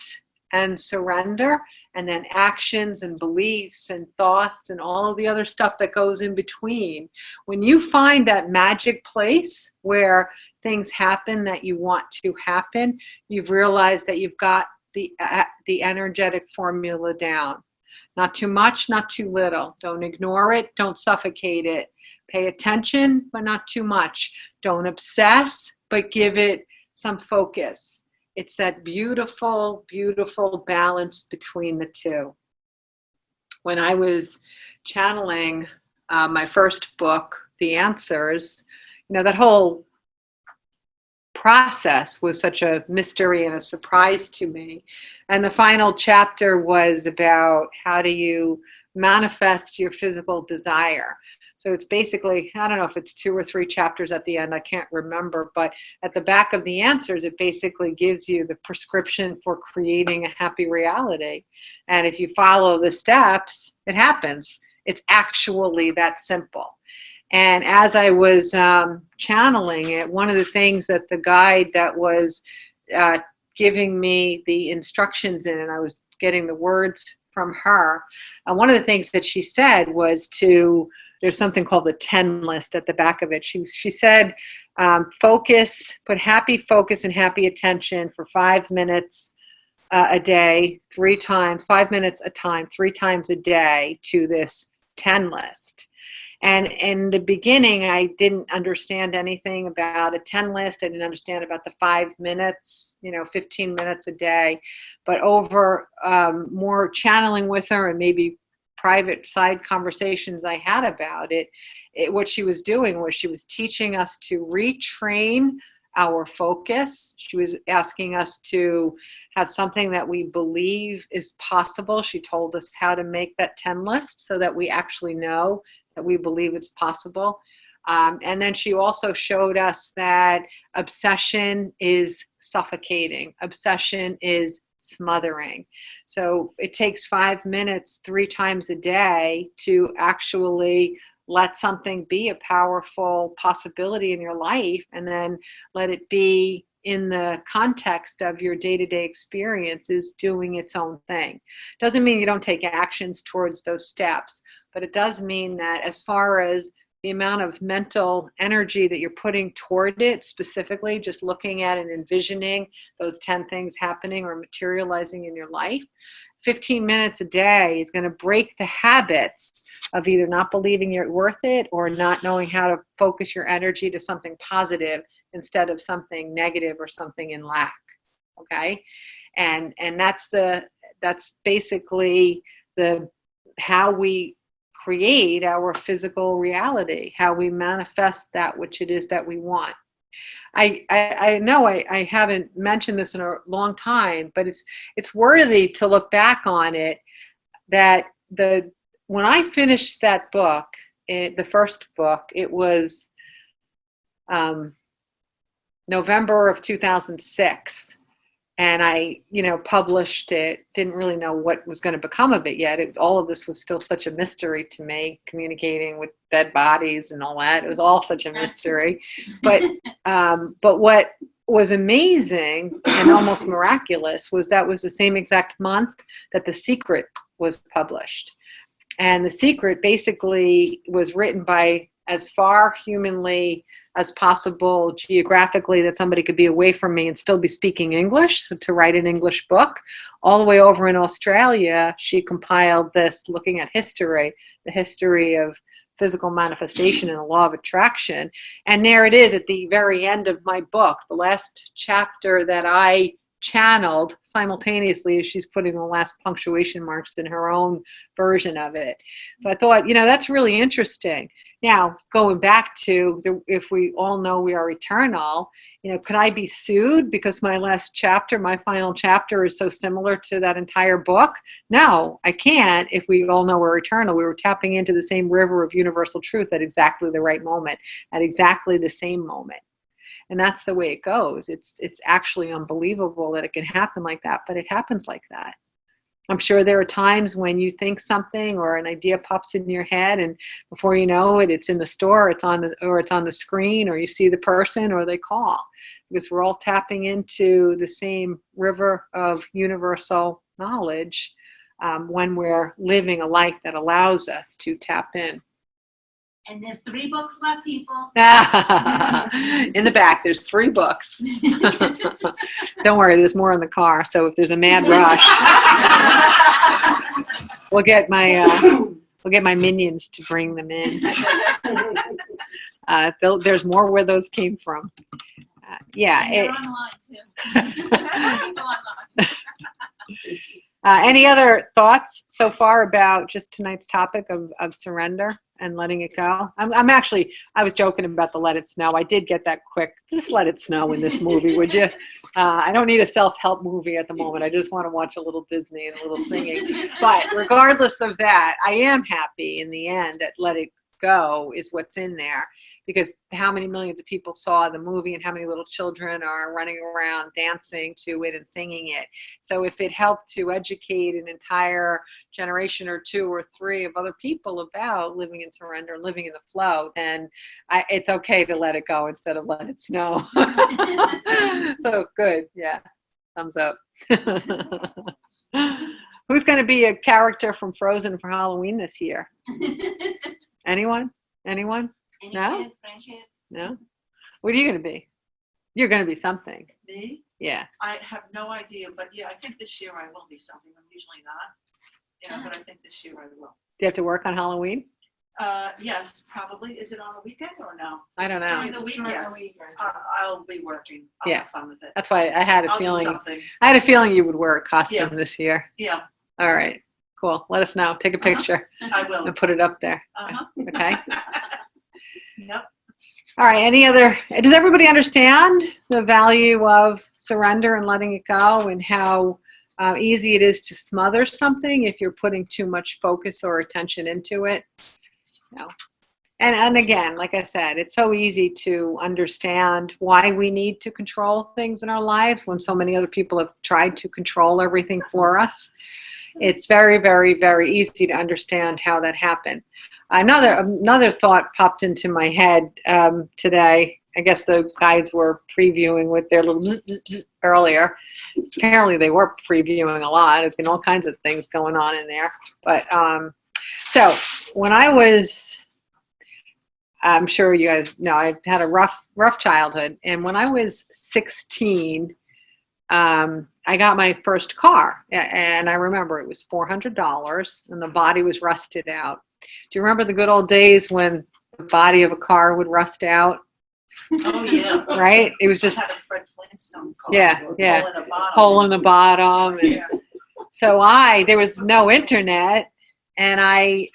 Speaker 1: and surrender, and then actions and beliefs and thoughts and all of the other stuff that goes in between, when you find that magic place where things happen that you want to happen, you've realized that you've got the energetic formula down. Not too much, not too little. Don't ignore it. Don't suffocate it. Pay attention, but not too much. Don't obsess, but give it some focus. It's that beautiful, beautiful balance between the two. When I was channeling my first book, The Answers, that whole process was such a mystery and a surprise to me. And the final chapter was about how do you manifest your physical desire. So it's basically, I don't know if it's 2 or 3 chapters at the end, I can't remember, but at the back of the answers, it basically gives you the prescription for creating a happy reality. And if you follow the steps, it happens. It's actually that simple. And as I was channeling it, one of the things that the guide that was giving me the instructions in, and I was getting the words from her, one of the things that she said was there's something called the 10 list at the back of it. She said, focus, put happy focus and happy attention for 5 minutes a day, 3 times, 5 minutes a time, 3 times a day to this 10 list. And in the beginning, I didn't understand anything about a 10 list. I didn't understand about the 5 minutes, 15 minutes a day. But over more channeling with her and maybe private side conversations I had about it, what she was doing was she was teaching us to retrain our focus. She was asking us to have something that we believe is possible. She told us how to make that 10 list so that we actually know that we believe it's possible. And then she also showed us that obsession is suffocating. Obsession is smothering. So it takes 5 minutes 3 times a day to actually let something be a powerful possibility in your life, and then let it be in the context of your day-to-day experiences doing its own thing. Doesn't mean you don't take actions towards those steps, but it does mean that as far as the amount of mental energy that you're putting toward it, specifically just looking at and envisioning those 10 things happening or materializing in your life, 15 minutes a day is going to break the habits of either not believing you're worth it or not knowing how to focus your energy to something positive instead of something negative or something in lack. Okay. And that's basically how we create our physical reality, how we manifest that which it is that we want. I know I haven't mentioned this in a long time, but it's worthy to look back on it, that when I finished that book, the first book, it was November of 2006. And I, published it, didn't really know what was going to become of it yet. All of this was still such a mystery to me, communicating with dead bodies and all that. It was all such a mystery. But what was amazing and almost miraculous was that was the same exact month that The Secret was published. And The Secret basically was written by as far humanly as possible geographically that somebody could be away from me and still be speaking English, so to write an English book. All the way over in Australia, she compiled this looking at history, the history of physical manifestation and the law of attraction. And there it is at the very end of my book, the last chapter that I channeled simultaneously as she's putting the last punctuation marks in her own version of it. So I thought, that's really interesting. Now, going back to if we all know we are eternal, could I be sued because my final chapter is so similar to that entire book? No, I can't. If we all know we're eternal, we were tapping into the same river of universal truth at exactly the right moment, at exactly the same moment. And that's the way it goes. It's actually unbelievable that it can happen like that, but it happens like that. I'm sure there are times when you think something or an idea pops in your head, and before you know it, it's in the store, it's on the screen, or you see the person, or they call, because we're all tapping into the same river of universal knowledge when we're living a life that allows us to tap in.
Speaker 3: And there's 3 books left, people.
Speaker 1: In the back, there's 3 books. Don't worry, there's more in the car. So if there's a mad rush, we'll get my minions to bring them in. There's more where those came from.
Speaker 3: And they're online too. People online.
Speaker 1: Any other thoughts so far about just tonight's topic of surrender and letting it go? I was joking about the let it snow. I did get that quick. Just let it snow in this movie, would you? I don't need a self-help movie at the moment. I just want to watch a little Disney and a little singing. But regardless of that, I am happy in the end that let it go is what's in there, because how many millions of people saw the movie and how many little children are running around dancing to it and singing it. So if it helped to educate an entire generation or 2 or 3 of other people about living in surrender and living in the flow, then it's okay to let it go instead of let it snow. So good. Yeah. Thumbs up. Who's going to be a character from Frozen for Halloween this year? Anyone?
Speaker 3: Any
Speaker 1: No?
Speaker 3: kids, grandkids?
Speaker 1: No? What are you going to be? You're going to be something.
Speaker 2: Me?
Speaker 1: Yeah.
Speaker 2: I have no idea, but yeah, I think this year I will be something. I'm usually not. But I think this year I will.
Speaker 1: Do you have to work on Halloween?
Speaker 2: Yes, probably. Is it on a weekend or no?
Speaker 1: I don't know.
Speaker 2: During the week, yes. I'll be working. I'll
Speaker 1: Yeah.
Speaker 2: have fun with it.
Speaker 1: That's why I had a
Speaker 2: I'll do
Speaker 1: feeling.
Speaker 2: something.
Speaker 1: I had a feeling you would wear a costume this year.
Speaker 2: Yeah,
Speaker 1: All right. Cool. Let us know. Take a picture
Speaker 2: I will.
Speaker 1: and put it up there. Okay.
Speaker 2: Yep.
Speaker 1: All right. Does everybody understand the value of surrender and letting it go, and how easy it is to smother something if you're putting too much focus or attention into it? No. And again, like I said, it's so easy to understand why we need to control things in our lives when so many other people have tried to control everything for us. It's very, very, very easy to understand how that happened. Another thought popped into my head today. I guess the guides were previewing with their little bzz, bzz, bzz earlier. Apparently they were previewing a lot. There's been all kinds of things going on in there. But so when I was, I'm sure you guys know, I had a rough childhood. And when I was 16, I got my first car, and I remember it was $400 and the body was rusted out. Do you remember the good old days when the body of a car would rust out?
Speaker 2: Oh, yeah.
Speaker 1: right? It was
Speaker 2: I
Speaker 1: just,
Speaker 2: had a Fred Flintstone car.
Speaker 1: Yeah, yeah.
Speaker 2: Hole in the bottom.
Speaker 1: hole in the bottom. And
Speaker 2: Yeah.
Speaker 1: so there was no internet, and I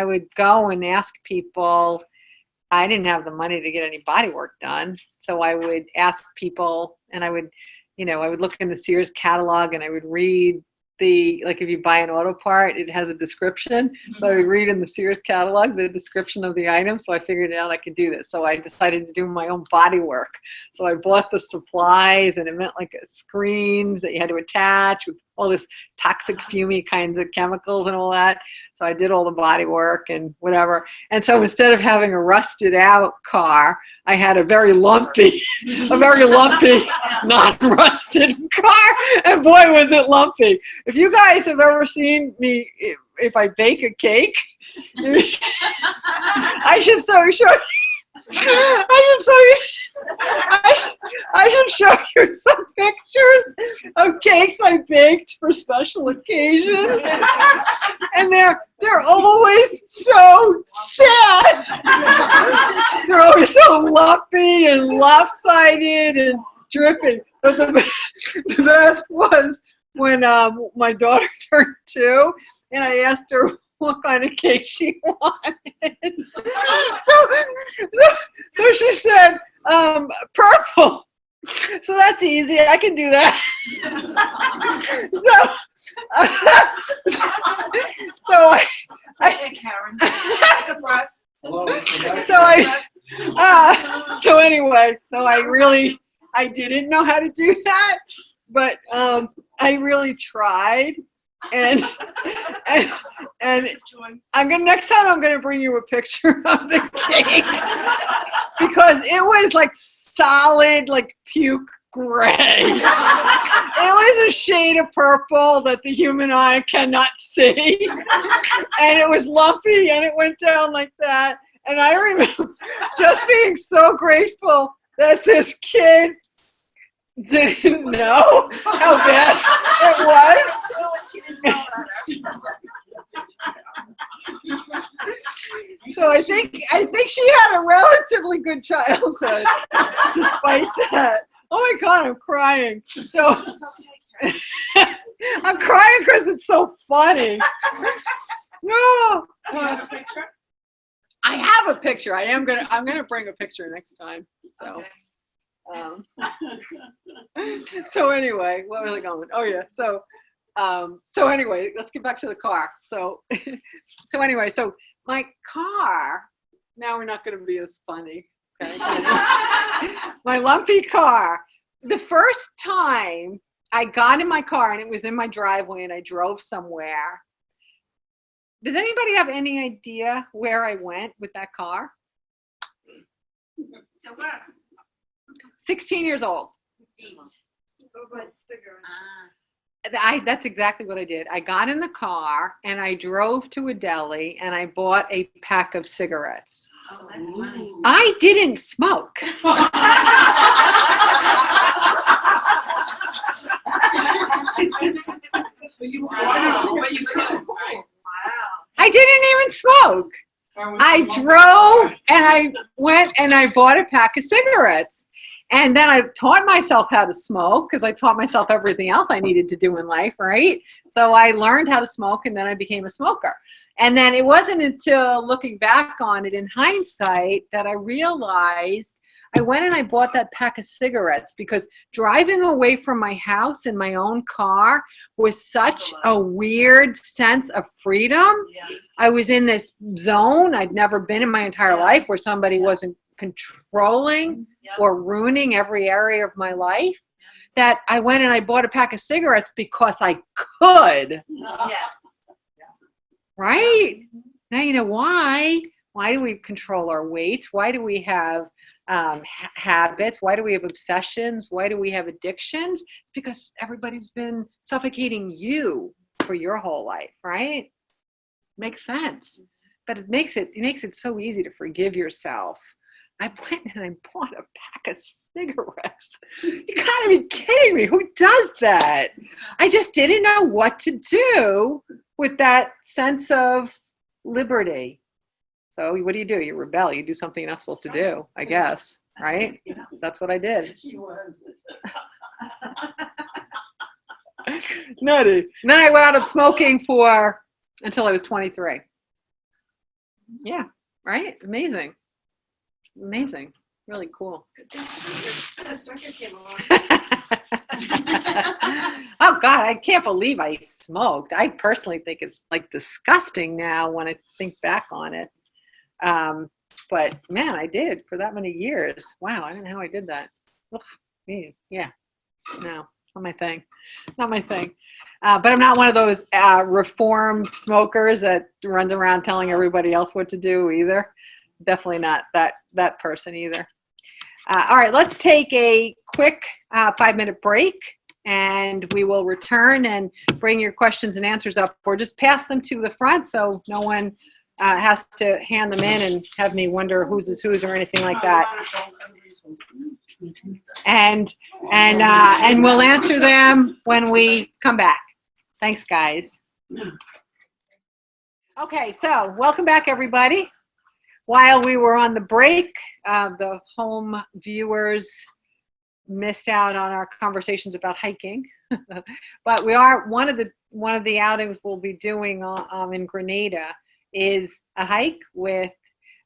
Speaker 1: would go and ask people. I didn't have the money to get any body work done, so I would ask people, and I would look in the Sears catalog, and I would read like if you buy an auto part, it has a description. So I would read in the Sears catalog the description of the item. So I figured out I could do this. So I decided to do my own body work. So I bought the supplies, and it meant like screens that you had to attach with all this toxic fumey kinds of chemicals and all that. So I did all the body work and whatever. And so instead of having a rusted out car, I had a very lumpy, non-rusted car. And boy, was it lumpy. If you guys have ever seen me, if I bake a cake, I should show you. I should show you some pictures of cakes I baked for special occasions, and they're always so sad. They're always so lumpy and lopsided and dripping. But the best was when my daughter turned 2, and I asked her what kind of cake she wanted. So she said, purple. So that's easy. I can do that.
Speaker 2: Hey, Karen. Take a breath.
Speaker 1: So anyway, I didn't know how to do that, but I really tried. And next time I'm gonna bring you a picture of the cake, because it was like solid, like puke gray. It was a shade of purple that the human eye cannot see, and it was lumpy, and it went down like that. And I remember just being so grateful that this kid didn't know how bad it was. So I think she had a relatively good childhood, despite that. Oh my God, I'm crying. So I'm crying because it's so funny. No.
Speaker 2: Do you have a picture?
Speaker 1: I have a picture. I'm gonna bring a picture next time. So.
Speaker 2: Okay.
Speaker 1: So anyway, what was I going? Oh yeah. So anyway, let's get back to the car. So anyway, so my car. Now we're not going to be as funny. Okay? My lumpy car. The first time I got in my car, and it was in my driveway, and I drove somewhere. Does anybody have any idea where I went with that car?
Speaker 2: So what?
Speaker 1: 16 years old.
Speaker 3: Ah.
Speaker 1: That's exactly what I did. I got in the car and I drove to a deli and I bought a pack of cigarettes.
Speaker 3: Oh, that's funny.
Speaker 1: I didn't smoke.
Speaker 2: But you could. Wow.
Speaker 1: I didn't even smoke. I drove and I went and I bought a pack of cigarettes. And then I taught myself how to smoke, because I taught myself everything else I needed to do in life, right? So I learned how to smoke, and then I became a smoker. And then it wasn't until looking back on it in hindsight that I realized I went and I bought that pack of cigarettes because driving away from my house in my own car was such a weird sense of freedom.
Speaker 2: Yeah.
Speaker 1: I was in this zone I'd never been in my entire life, where somebody wasn't controlling or ruining every area of my life, that I went and I bought a pack of cigarettes because I could.
Speaker 2: Yes.
Speaker 1: Right? Now you know why. Why do we control our weight? Why do we have habits? Why do we have obsessions? Why do we have addictions? It's because everybody's been suffocating you for your whole life, right? Makes sense. But it makes it so easy to forgive yourself. I went and I bought a pack of cigarettes. You gotta be kidding me. Who does that? I just didn't know what to do with that sense of liberty. So what do? You rebel. You do something you're not supposed to do, I guess. right? That's what I did.
Speaker 2: He was.
Speaker 1: Nutty. And then I wound up smoking until I was 23. Yeah, right? Amazing. Amazing. Really cool. Oh God, I can't believe I smoked. I personally think it's like disgusting now when I think back on it. But man, I did for that many years. Wow, I don't know how I did that. Ugh, yeah, no, not my thing. Not my thing. But I'm not one of those reformed smokers that runs around telling everybody else what to do either. Definitely not that person either. All right, let's take a quick 5-minute break, and we will return and bring your questions and answers up, or just pass them to the front so no one has to hand them in and have me wonder whose is whose or anything like that. And we'll answer them when we come back. Thanks, guys. Okay, so welcome back, everybody. While we were on the break, the home viewers missed out on our conversations about hiking, but we are one of the outings we'll be doing in Grenada is a hike with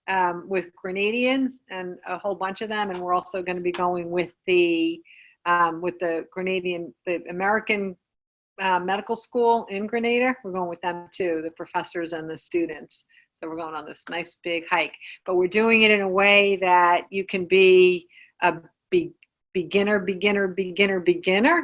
Speaker 1: Grenadians and a whole bunch of them, and we're also going to be going with the American medical school in Grenada. We're going with them too, the professors and the students. So we're going on this nice big hike, but we're doing it in a way that you can be a beginner,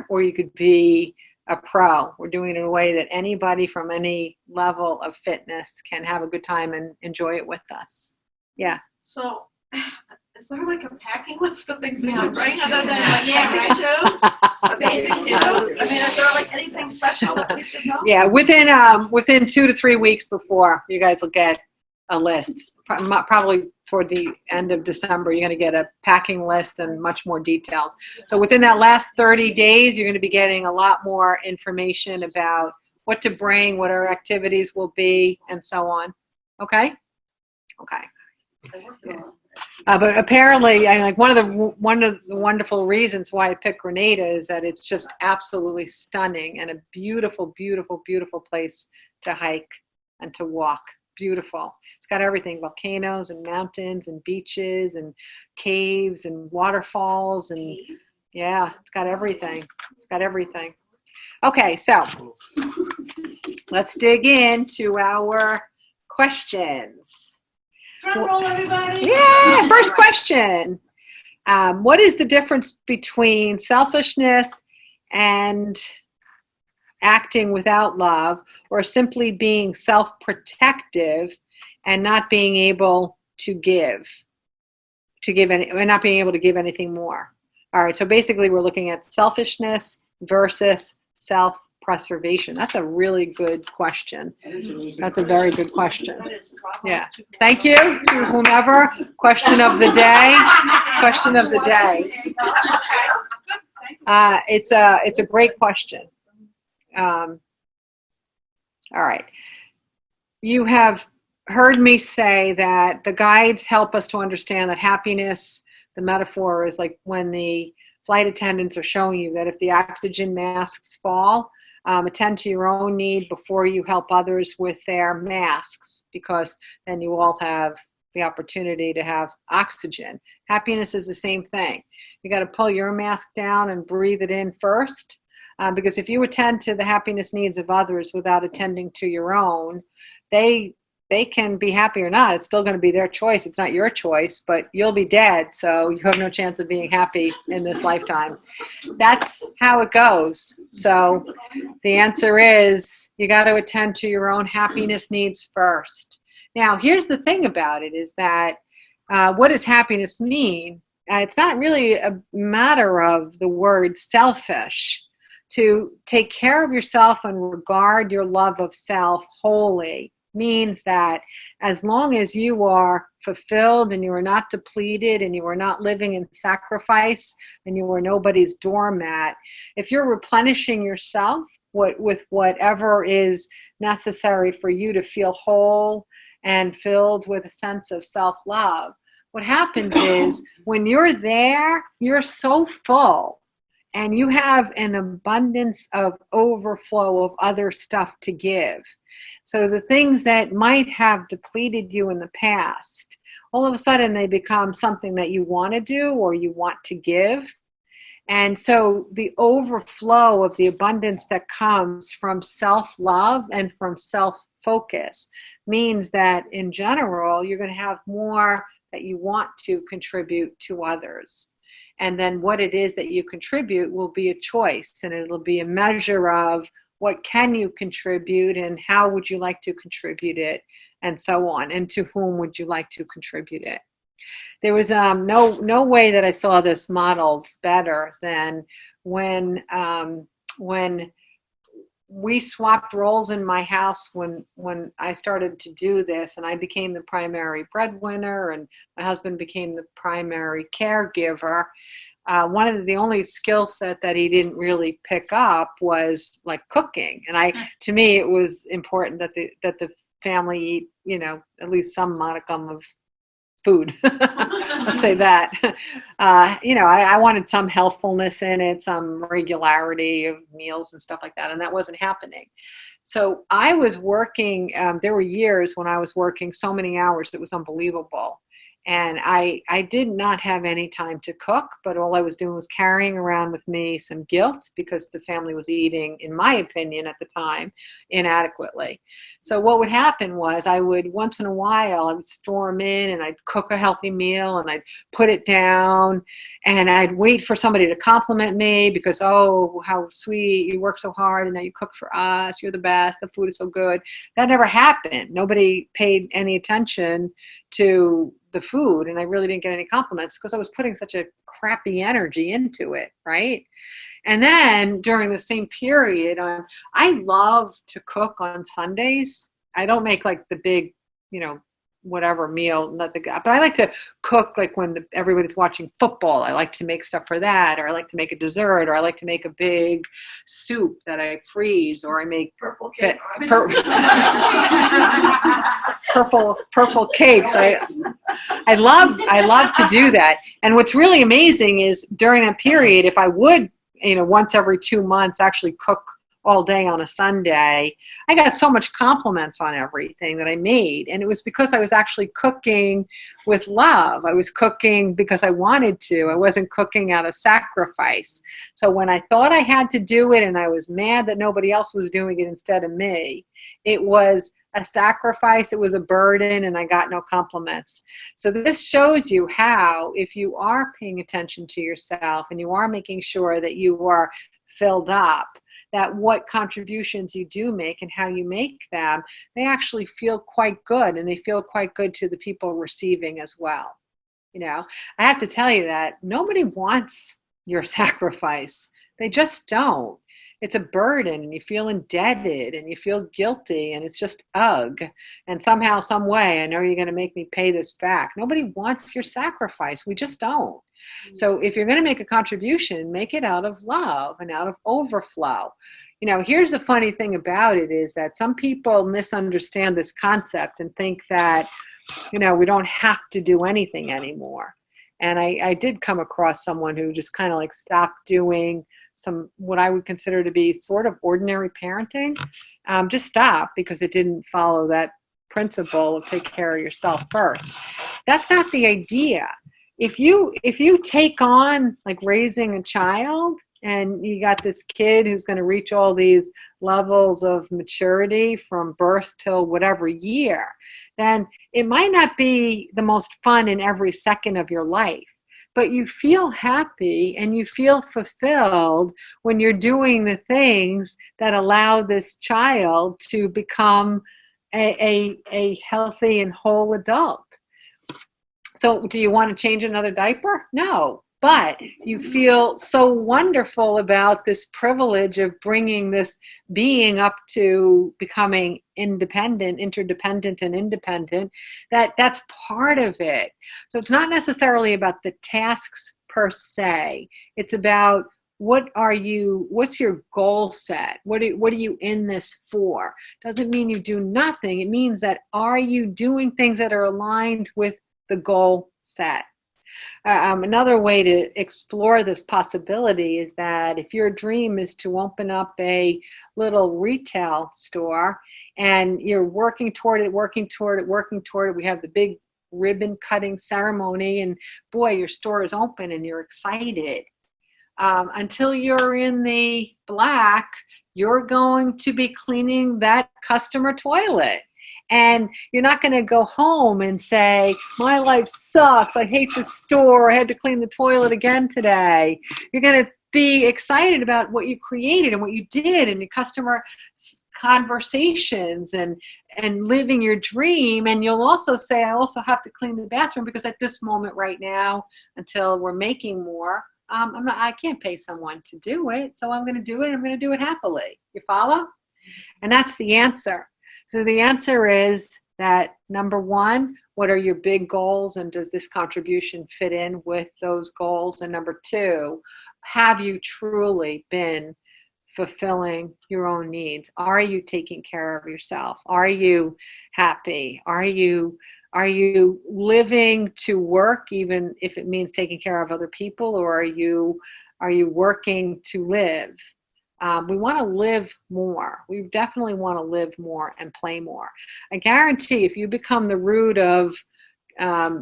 Speaker 1: or you could be a pro. We're doing it in a way that anybody from any level of fitness can have a good time and enjoy it with us. Yeah.
Speaker 2: So, is there like a packing list of things we
Speaker 3: No,
Speaker 2: should bring
Speaker 3: just-
Speaker 2: other than like
Speaker 3: yeah.
Speaker 2: shows? A bathing suit? I mean, is there like anything special that we should know?
Speaker 1: Yeah, within 2 to 3 weeks before, you guys will get a list. Probably toward the end of December, you're going to get a packing list and much more details. So within that last 30 days, you're going to be getting a lot more information about what to bring, what our activities will be, and so on. Okay? Okay. But apparently, one of the wonderful reasons why I picked Grenada is that it's just absolutely stunning and a beautiful, beautiful, beautiful place to hike and to walk. Beautiful. It's got everything: volcanoes and mountains and beaches and caves and waterfalls and yeah, it's got everything. It's got everything. Okay, so let's dig into our questions.
Speaker 2: Drum roll, everybody.
Speaker 1: Yeah, first question. What is the difference between selfishness and acting without love, or simply being self-protective and not being able to give not being able to give anything more? All right, so basically we're looking at selfishness versus self-preservation. That's a really good question. That's a very good question. Yeah. Thank you to whomever. Question of the day. Question of the day. It's a great question. All right. You have heard me say that the guides help us to understand that happiness, the metaphor is like when the flight attendants are showing you that if the oxygen masks fall, attend to your own need before you help others with their masks, because then you all have the opportunity to have oxygen. Happiness is the same thing. You got to pull your mask down and breathe it in first. Because if you attend to the happiness needs of others without attending to your own, they can be happy or not. It's still going to be their choice. It's not your choice, but you'll be dead, so you have no chance of being happy in this lifetime. That's how it goes. So the answer is you got to attend to your own happiness needs first. Now, here's the thing about it is that what does happiness mean? It's not really a matter of the word selfish. To take care of yourself and regard your love of self wholly means that as long as you are fulfilled and you are not depleted and you are not living in sacrifice and you are nobody's doormat, if you're replenishing yourself with whatever is necessary for you to feel whole and filled with a sense of self-love, what happens is when you're there, you're so full and you have an abundance of overflow of other stuff to give. So the things that might have depleted you in the past, all of a sudden they become something that you want to do or you want to give. And so the overflow of the abundance that comes from self-love and from self-focus means that in general, you're going to have more that you want to contribute to others. And then what it is that you contribute will be a choice, and it'll be a measure of what can you contribute and how would you like to contribute it and so on, and to whom would you like to contribute it. There was no way that I saw this modeled better than when we swapped roles in my house when I started to do this, and I became the primary breadwinner and my husband became the primary caregiver. One of the only skill set that he didn't really pick up was like cooking, and to me it was important that the family eat, at least some modicum of food. Let's say that. I wanted some healthfulness in it, some regularity of meals and stuff like that, and that wasn't happening. So I was working, there were years when I was working so many hours, it was unbelievable. And I did not have any time to cook, but all I was doing was carrying around with me some guilt because the family was eating, in my opinion at the time, inadequately. So what would happen was I would, once in a while, I would storm in and I'd cook a healthy meal and I'd put it down and I'd wait for somebody to compliment me because, oh, how sweet, you work so hard and now you cook for us, you're the best, the food is so good. That never happened. Nobody paid any attention to the food, and I really didn't get any compliments because I was putting such a crappy energy into it, right? And then during the same period, I love to cook on Sundays. I don't make like the big, whatever meal, but I like to cook like when everybody's watching football. I like to make stuff for that, or I like to make a dessert, or I like to make a big soup that I freeze, or I make
Speaker 2: Purple cakes.
Speaker 1: purple cakes. I love to do that. And what's really amazing is during that period, if I would, once every 2 months actually cook all day on a Sunday, I got so much compliments on everything that I made. And it was because I was actually cooking with love. I was cooking because I wanted to. I wasn't cooking out of sacrifice. So when I thought I had to do it and I was mad that nobody else was doing it instead of me, it was a sacrifice, it was a burden, and I got no compliments. So this shows you how, if you are paying attention to yourself and you are making sure that you are filled up, that what contributions you do make and how you make them, they actually feel quite good, and they feel quite good to the people receiving as well. I have to tell you that nobody wants your sacrifice. They just don't. It's a burden, and you feel indebted and you feel guilty, and it's just ugh. And somehow, some way, I know you're going to make me pay this back. Nobody wants your sacrifice. We just don't. So if you're going to make a contribution, make it out of love and out of overflow. Here's the funny thing about it is that some people misunderstand this concept and think that, we don't have to do anything anymore. And I did come across someone who just kind of like stopped doing some, what I would consider to be sort of ordinary parenting, just stop because it didn't follow that principle of take care of yourself first. That's not the idea. If you take on like raising a child and you got this kid who's going to reach all these levels of maturity from birth till whatever year, then it might not be the most fun in every second of your life, but you feel happy and you feel fulfilled when you're doing the things that allow this child to become a healthy and whole adult. So do you want to change another diaper? No, but you feel so wonderful about this privilege of bringing this being up to becoming independent, interdependent, and independent, that's part of it. So it's not necessarily about the tasks per se. It's about what's your goal set? What are you in this for? Doesn't mean you do nothing. It means that are you doing things that are aligned with the goal set. Another way to explore this possibility is that if your dream is to open up a little retail store and you're working toward it, we have the big ribbon cutting ceremony and boy, your store is open and you're excited. Until you're in the black, you're going to be cleaning that customer toilet. And you're not going to go home and say, my life sucks. I hate the store. I had to clean the toilet again today. You're going to be excited about what you created and what you did and your customer conversations and living your dream. And you'll also say, I also have to clean the bathroom because at this moment right now, until we're making more, I can't pay someone to do it. So I'm going to do it. I'm going to do it happily. You follow? And that's the answer. So the answer is that number one, what are your big goals and does this contribution fit in with those goals? And number two, have you truly been fulfilling your own needs? Are you taking care of yourself? Are you happy? Are you living to work even if it means taking care of other people, or are you working to live? We want to live more. We definitely want to live more and play more. I guarantee if you become the root of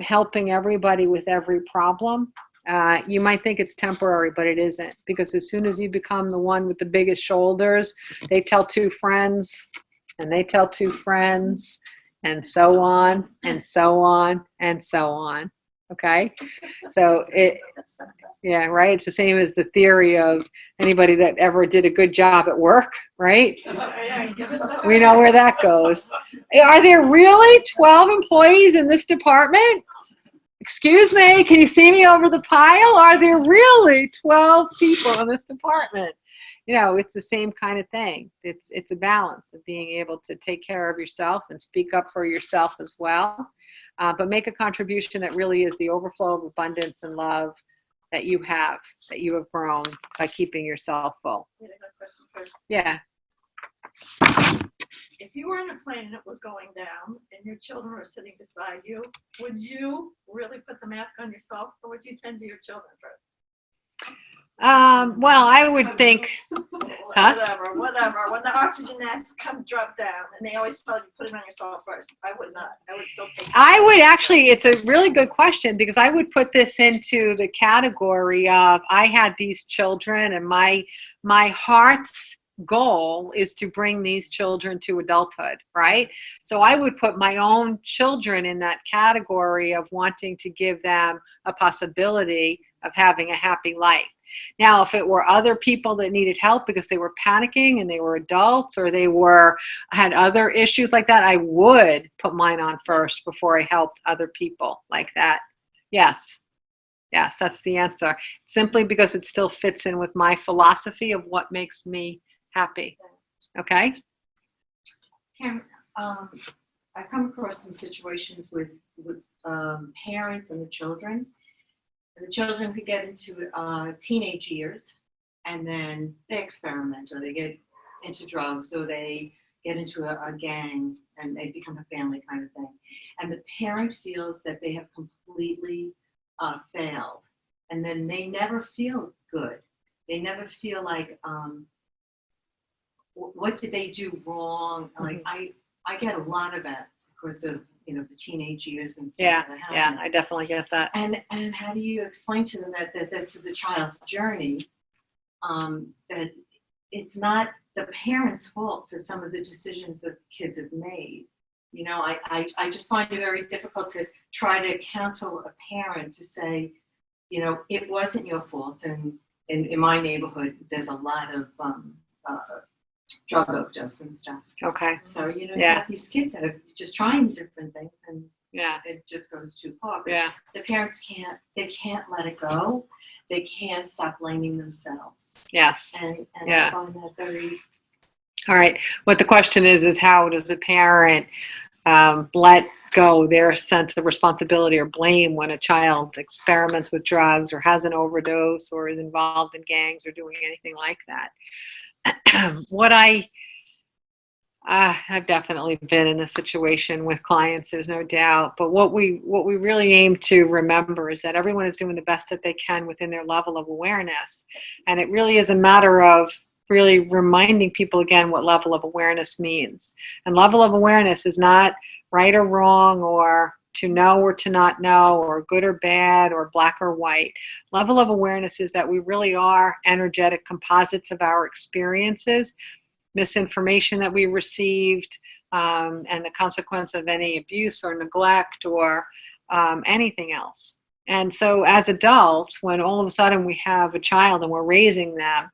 Speaker 1: helping everybody with every problem, you might think it's temporary, but it isn't. Because as soon as you become the one with the biggest shoulders, they tell two friends, and they tell two friends, and so on, and so on, and so on. Okay? So yeah, right? It's the same as the theory of anybody that ever did a good job at work, right? We know where that goes. Are there really 12 employees in this department? Excuse me, can you see me over the pile? Are there really 12 people in this department? You know, it's the same kind of thing. It's a balance of being able to take care of yourself and speak up for yourself as well, but make a contribution that really is the overflow of abundance and love that you have grown by keeping yourself full. Yeah.
Speaker 4: If you were in a plane and it was going down and your children were sitting beside you, would you really put the mask on yourself, or would you tend to your children first?
Speaker 1: Well, I would think, huh?
Speaker 4: Whatever. When the oxygen mask comes drop down, and they always tell you put it on yourself first. I would not. I would still take it.
Speaker 1: I would actually, it's a really good question because I would put this into the category of I had these children and my heart's goal is to bring these children to adulthood, right? So I would put my own children in that category of wanting to give them a possibility of having a happy life. Now, if it were other people that needed help because they were panicking and they were adults or they had other issues like that, I would put mine on first before I helped other people like that. Yes, that's the answer. Simply because it still fits in with my philosophy of what makes me happy. Okay?
Speaker 5: Karen, I come across some situations with parents and the children. The children could get into teenage years, and then they experiment, or they get into drugs, or they get into a gang, and they become a family kind of thing. And the parent feels that they have completely failed, and then they never feel good. They never feel like, what did they do wrong? Like I get a lot of that because of the teenage years and stuff.
Speaker 1: Yeah, I definitely get that.
Speaker 5: And how do you explain to them that that's the child's journey? That it's not the parents' fault for some of the decisions that kids have made. I just find it very difficult to try to counsel a parent to say, it wasn't your fault. And in my neighborhood, there's a lot of drug overdose and stuff.
Speaker 1: Okay.
Speaker 5: So, you have these kids that are just trying different things and it just goes too far. But the parents can't let it go. They can't stop blaming themselves.
Speaker 1: Yes.
Speaker 5: And I find that very...
Speaker 1: All right. What the question is how does a parent let go their sense of responsibility or blame when a child experiments with drugs or has an overdose or is involved in gangs or doing anything like that? What I I've definitely been in a situation with clients, there's no doubt. But what we really aim to remember is that everyone is doing the best that they can within their level of awareness. And it really is a matter of really reminding people again what level of awareness means. And level of awareness is not right or wrong, or to know or to not know, or good or bad, or black or white. Level of awareness is that we really are energetic composites of our experiences, misinformation that we received, and the consequence of any abuse or neglect or anything else. And so as adults, when all of a sudden we have a child and we're raising them,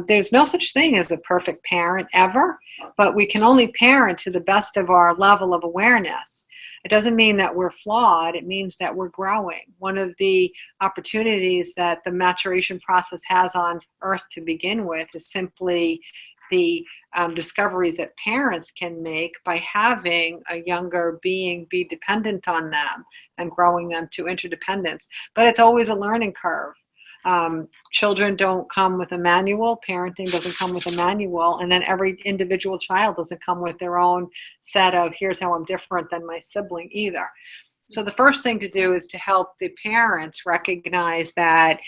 Speaker 1: there's no such thing as a perfect parent ever, but we can only parent to the best of our level of awareness. It doesn't mean that we're flawed. It means that we're growing. One of the opportunities that the maturation process has on earth to begin with is simply the discoveries that parents can make by having a younger being be dependent on them and growing them to interdependence. But it's always a learning curve. Children don't come with a manual. Parenting doesn't come with a manual. And then every individual child doesn't come with their own set of, here's how I'm different than my sibling either. So the first thing to do is to help the parents recognize that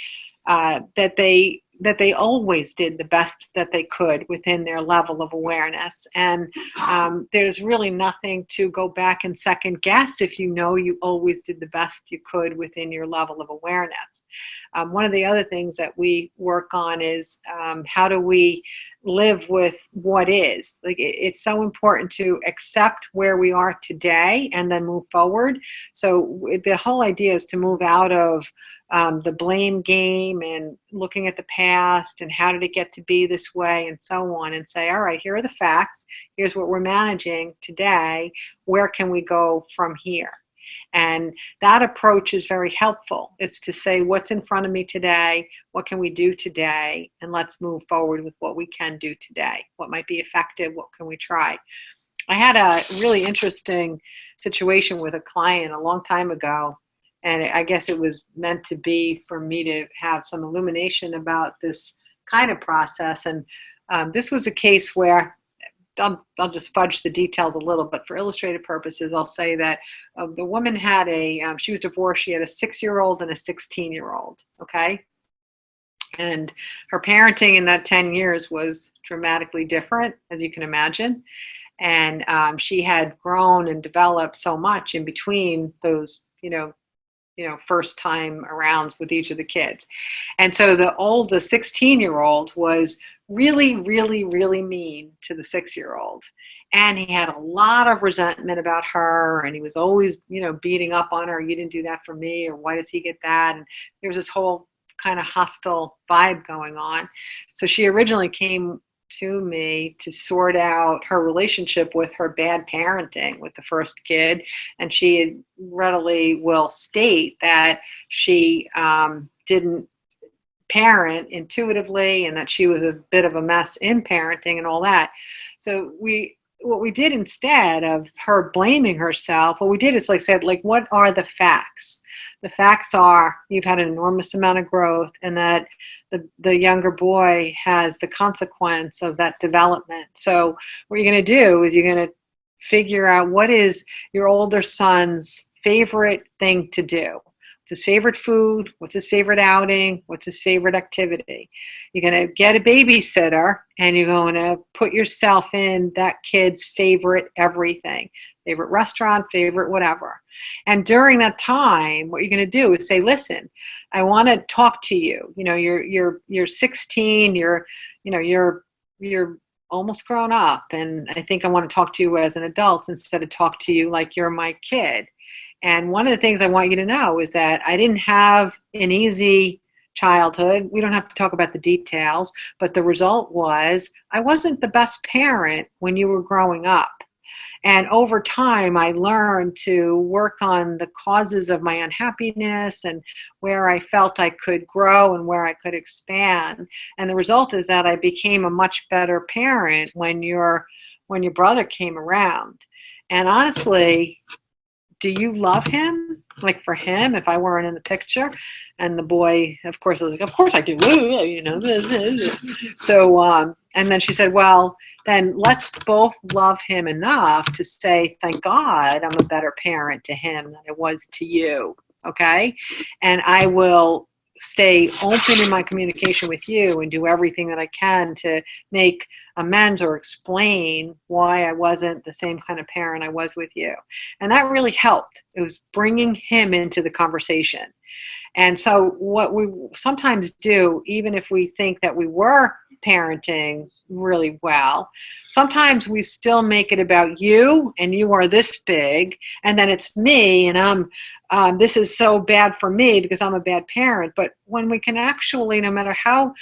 Speaker 1: that they always did the best that they could within their level of awareness. And there's really nothing to go back and second guess if you know you always did the best you could within your level of awareness. One of the other things that we work on is how do we live with what is. Like it's so important to accept where we are today and then move forward. So the whole idea is to move out of the blame game and looking at the past and how did it get to be this way and so on, and say, all right, here are the facts. Here's what we're managing today. Where can we go from here? And that approach is very helpful. It's to say, what's in front of me today? What can we do today? And let's move forward with what we can do today. What might be effective? What can we try? I had a really interesting situation with a client a long time ago. And I guess it was meant to be for me to have some illumination about this kind of process. And this was a case where I'll just fudge the details a little, but for illustrative purposes, I'll say that the woman had she was divorced. She had a 6-year-old and a 16-year-old, okay? And her parenting in that 10 years was dramatically different, as you can imagine. And she had grown and developed so much in between those, first time arounds with each of the kids. And so the 16-year-old was really, really, really mean to the 6-year-old. And he had a lot of resentment about her, and he was always, beating up on her. You didn't do that for me, or why does he get that? And there was this whole kind of hostile vibe going on. So she originally came to me to sort out her relationship with her bad parenting with the first kid. And she readily will state that she didn't parent intuitively and that she was a bit of a mess in parenting and all that. So what we did instead of her blaming herself, what we did is said, what are the facts? The facts are you've had an enormous amount of growth, and that the younger boy has the consequence of that development. So what you're going to do is you're going to figure out what is your older son's favorite thing to do. What's his favorite food? What's his favorite outing? What's his favorite activity? You're going to get a babysitter, and you're going to put yourself in that kid's favorite everything. Favorite restaurant, favorite whatever. And during that time, what you're going to do is say, listen, I want to talk to you. You're 16, you're almost grown up, and I think I want to talk to you as an adult instead of talk to you like you're my kid. And one of the things I want you to know is that I didn't have an easy childhood. We don't have to talk about the details, but the result was I wasn't the best parent when you were growing up. And over time, I learned to work on the causes of my unhappiness and where I felt I could grow and where I could expand. And the result is that I became a much better parent when your brother came around. And honestly, do you love him? Like for him, if I weren't in the picture, and the boy, of course, I was like, of course I do, you know. So, and then she said, well, then let's both love him enough to say, thank God I'm a better parent to him than I was to you, okay? And I will stay open in my communication with you and do everything that I can to make amends or explain why I wasn't the same kind of parent I was with you. And that really helped. It was bringing him into the conversation. And so what we sometimes do, even if we think that we were parenting really well, sometimes we still make it about you, and you are this big, and then it's me, and this is so bad for me because I'm a bad parent. But when we can actually, no matter how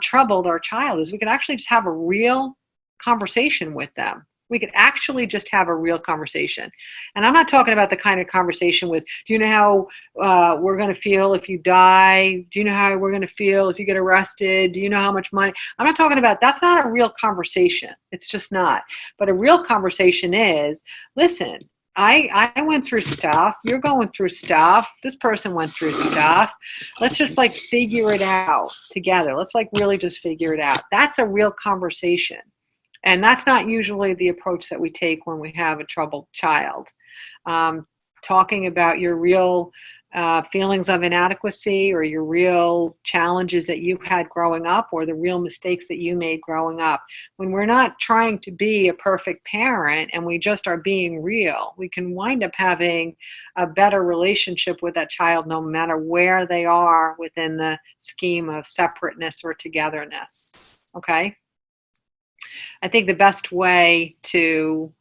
Speaker 1: troubled our child is, we can actually just have a real conversation with them. We could actually just have a real conversation. And I'm not talking about the kind of conversation with, do you know how we're going to feel if you die? Do you know how we're going to feel if you get arrested? Do you know how much money? I'm not talking about, that's not a real conversation. It's just not. But a real conversation is, listen, I went through stuff. You're going through stuff. This person went through stuff. Let's just like figure it out together. Let's like really just figure it out. That's a real conversation. And that's not usually the approach that we take when we have a troubled child. Talking about your real feelings of inadequacy or your real challenges that you had growing up or the real mistakes that you made growing up. When we're not trying to be a perfect parent and we just are being real, we can wind up having a better relationship with that child no matter where they are within the scheme of separateness or togetherness. Okay? I think the best way to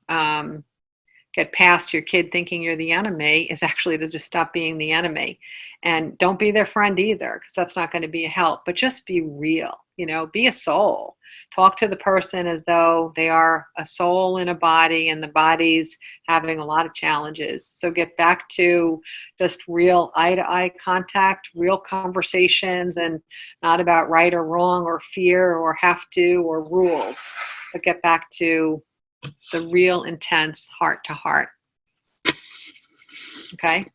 Speaker 1: get past your kid thinking you're the enemy is actually to just stop being the enemy. And don't be their friend either, because that's not going to be a help. But just be real, you know, be a soul. Talk to the person as though they are a soul in a body, and the body's having a lot of challenges. So get back to just real eye-to-eye contact, real conversations, and not about right or wrong or fear or have to or rules, but get back to the real intense heart-to-heart. Okay?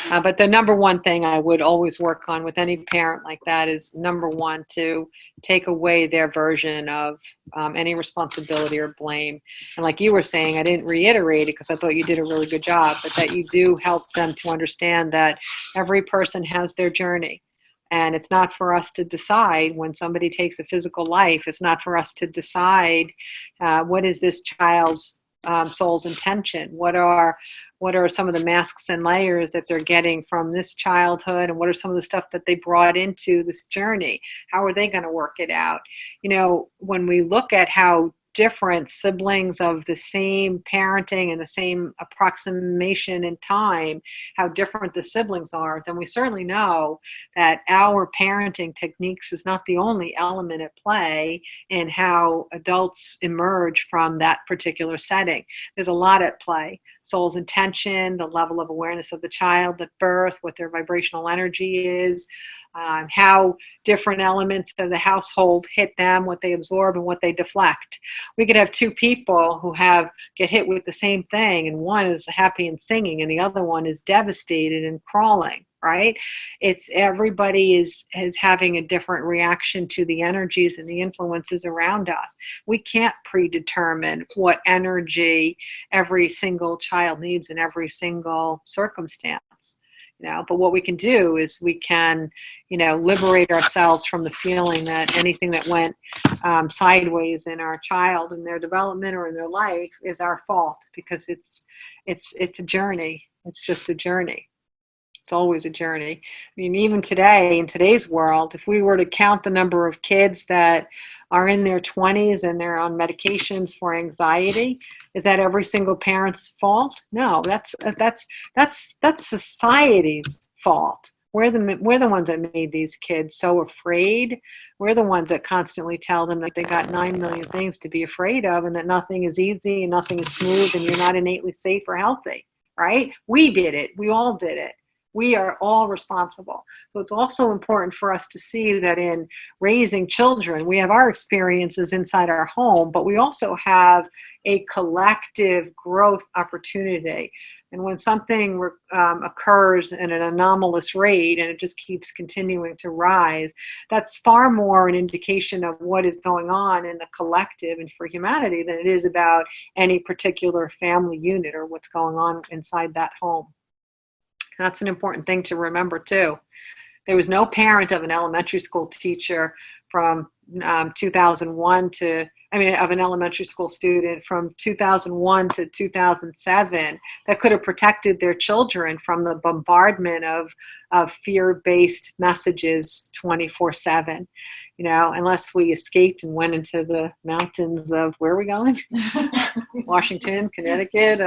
Speaker 1: But the number one thing I would always work on with any parent like that is, number one, to take away their version of any responsibility or blame. And like you were saying, I didn't reiterate it because I thought you did a really good job, but that you do help them to understand that every person has their journey. And it's not for us to decide when somebody takes a physical life. It's not for us to decide what is this child's soul's intention. What are some of the masks and layers that they're getting from this childhood, and what are some of the stuff that they brought into this journey? How are they going to work it out? You know, when we look at how different siblings of the same parenting and the same approximation in time, how different the siblings are, then we certainly know that our parenting techniques is not the only element at play in how adults emerge from that particular setting. There's a lot at play. Soul's intention, the level of awareness of the child at birth, what their vibrational energy is, how different elements of the household hit them, what they absorb and what they deflect. We could have two people who get hit with the same thing, and one is happy and singing and the other one is devastated and crawling, right? It's everybody is having a different reaction to the energies and the influences around us. We can't predetermine what energy every single child needs in every single circumstance. You know, but what we can do is we can, you know, liberate ourselves from the feeling that anything that went sideways in our child and their development or in their life is our fault, because it's a journey. It's just a journey. It's always a journey. I mean, even today, in today's world, if we were to count the number of kids that are in their 20s and they're on medications for anxiety, is that every single parent's fault? No, that's society's fault. We're the ones that made these kids so afraid. We're the ones that constantly tell them that they got 9 million things to be afraid of, and that nothing is easy and nothing is smooth and you're not innately safe or healthy, right? We did it. We all did it. We are all responsible. So it's also important for us to see that in raising children, we have our experiences inside our home, but we also have a collective growth opportunity. And when something occurs at an anomalous rate and it just keeps continuing to rise, that's far more an indication of what is going on in the collective and for humanity than it is about any particular family unit or what's going on inside that home. That's an important thing to remember too. There was no parent of an elementary school teacher from 2001 to, of an elementary school student from 2001 to 2007 that could have protected their children from the bombardment of fear-based messages 24/7. Unless we escaped and went into the mountains of, where are we going? Washington, Connecticut.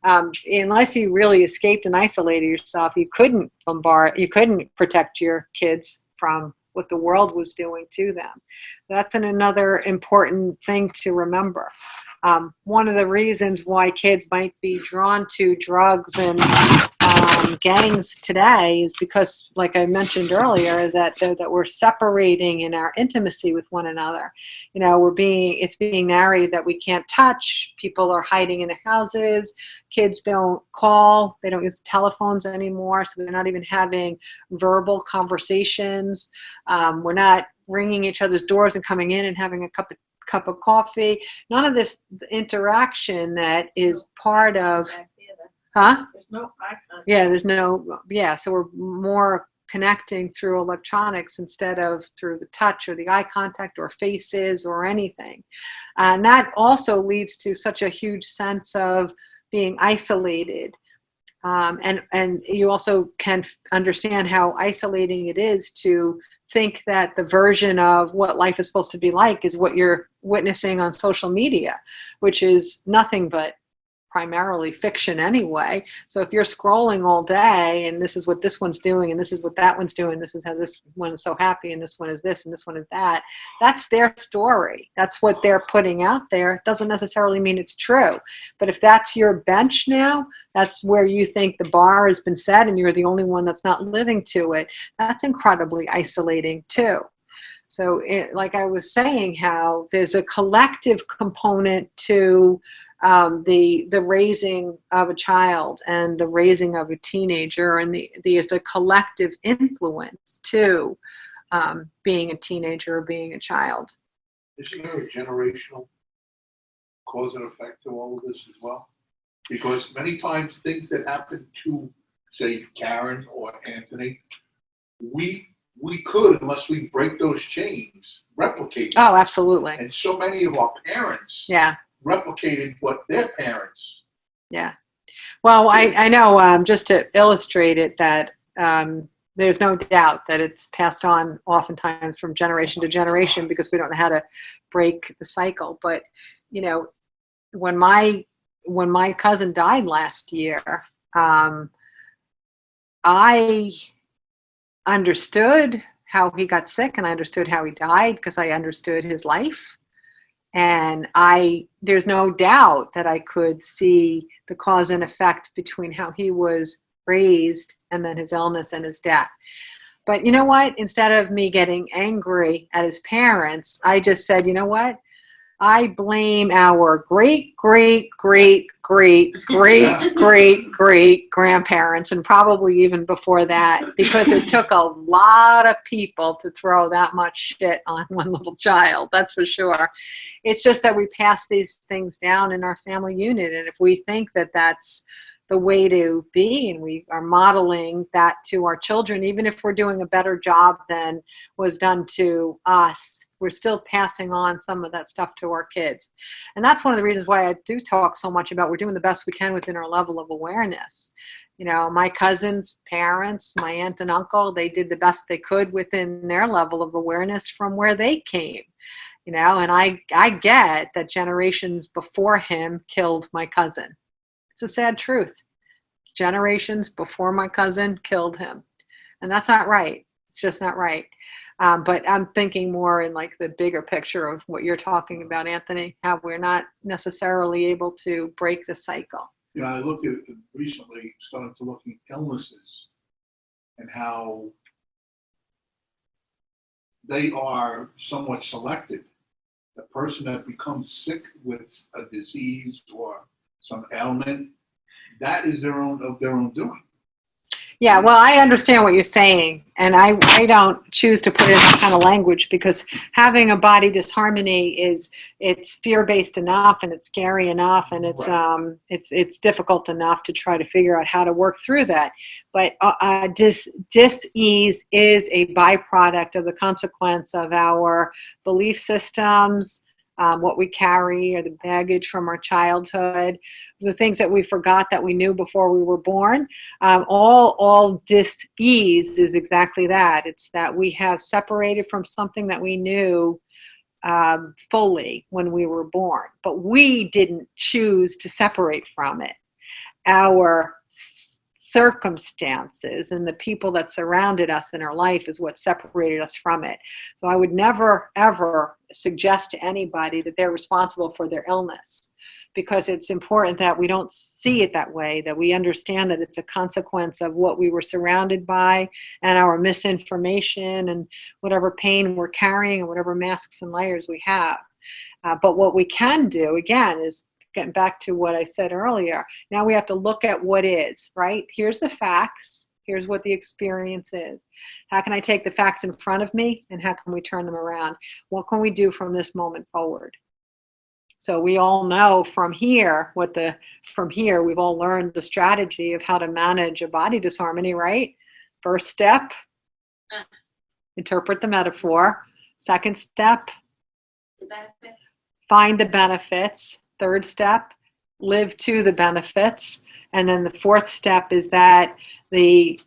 Speaker 1: Unless you really escaped and isolated yourself, you couldn't protect your kids from what the world was doing to them. That's another important thing to remember. One of the reasons why kids might be drawn to drugs and gangs today is because, like I mentioned earlier, is that we're separating in our intimacy with one another. It's being narrated that we can't touch. People are hiding in their houses. Kids don't call. They don't use telephones anymore, so they're not even having verbal conversations. We're not ringing each other's doors and coming in and having a cup of coffee. None of this interaction that is part of, huh?
Speaker 4: There's no eye contact.
Speaker 1: So we're more connecting through electronics instead of through the touch or the eye contact or faces or anything. And that also leads to such a huge sense of being isolated. And you also can understand how isolating it is to think that the version of what life is supposed to be like is what you're witnessing on social media, which is nothing but primarily fiction anyway. So if you're scrolling all day and this is what this one's doing and this is what that one's doing, this is how this one is so happy and this one is this and this one is that, that's their story. That's what they're putting out there. It doesn't necessarily mean it's true. But if that's your bench now, that's where you think the bar has been set and you're the only one that's not living to it, that's incredibly isolating too. So like I was saying, how there's a collective component to the raising of a child and the raising of a teenager, and there's a collective influence to being a teenager or being a child.
Speaker 6: Isn't there a generational cause and effect to all of this as well? Because many times things that happen to, say, Karen or Anthony, we could, unless we break those chains, replicate them.
Speaker 1: Oh, absolutely.
Speaker 6: And so many of our parents replicated what their parents.
Speaker 1: Yeah. Well, I know, just to illustrate it, that there's no doubt that it's passed on oftentimes from generation to generation because we don't know how to break the cycle. But, when my cousin died last year, I understood how he got sick and I understood how he died because I understood his life. And there's no doubt that I could see the cause and effect between how he was raised and then his illness and his death. But you know what? Instead of me getting angry at his parents, I just said, you know what? I blame our great, great, great, great, great, great, great grandparents, and probably even before that, because it took a lot of people to throw that much shit on one little child, that's for sure. It's just that we pass these things down in our family unit, and if we think that that's the way to be and we are modeling that to our children, even if we're doing a better job than was done to us, we're still passing on some of that stuff to our kids. And that's one of the reasons why I do talk so much about we're doing the best we can within our level of awareness. My cousin's parents, my aunt and uncle, they did the best they could within their level of awareness from where they came. And I get that generations before him killed my cousin. It's a sad truth. Generations before my cousin killed him. And that's not right. It's just not right. But I'm thinking more in like the bigger picture of what you're talking about, Anthony, how we're not necessarily able to break the cycle.
Speaker 6: I looked at recently, started to look at illnesses and how they are somewhat selected. The person that becomes sick with a disease or some ailment, that is their own doing.
Speaker 1: Yeah, well, I understand what you're saying, and I don't choose to put it in that kind of language because having a body disharmony it's fear-based enough and it's scary enough and it's difficult enough to try to figure out how to work through that. But dis-ease is a byproduct of the consequence of our belief systems, what we carry or the baggage from our childhood, the things that we forgot that we knew before we were born. All dis-ease is exactly that. It's that we have separated from something that we knew fully when we were born, but we didn't choose to separate from it. Our circumstances and the people that surrounded us in our life is what separated us from it. So I would never, ever suggest to anybody that they're responsible for their illness, because it's important that we don't see it that way, that we understand that it's a consequence of what we were surrounded by and our misinformation and whatever pain we're carrying and whatever masks and layers we have. But what we can do, again, is getting back to what I said earlier. Now we have to look at what is, right? Here's the facts. Here's what the experience is. How can I take the facts in front of me and how can we turn them around? What can we do from this moment forward? So we all know from here we've all learned the strategy of how to manage a body disharmony, right? First step, interpret the metaphor. Second step,
Speaker 3: The benefits.
Speaker 1: find the benefits. Third step, live to the benefits. And then the fourth step is that the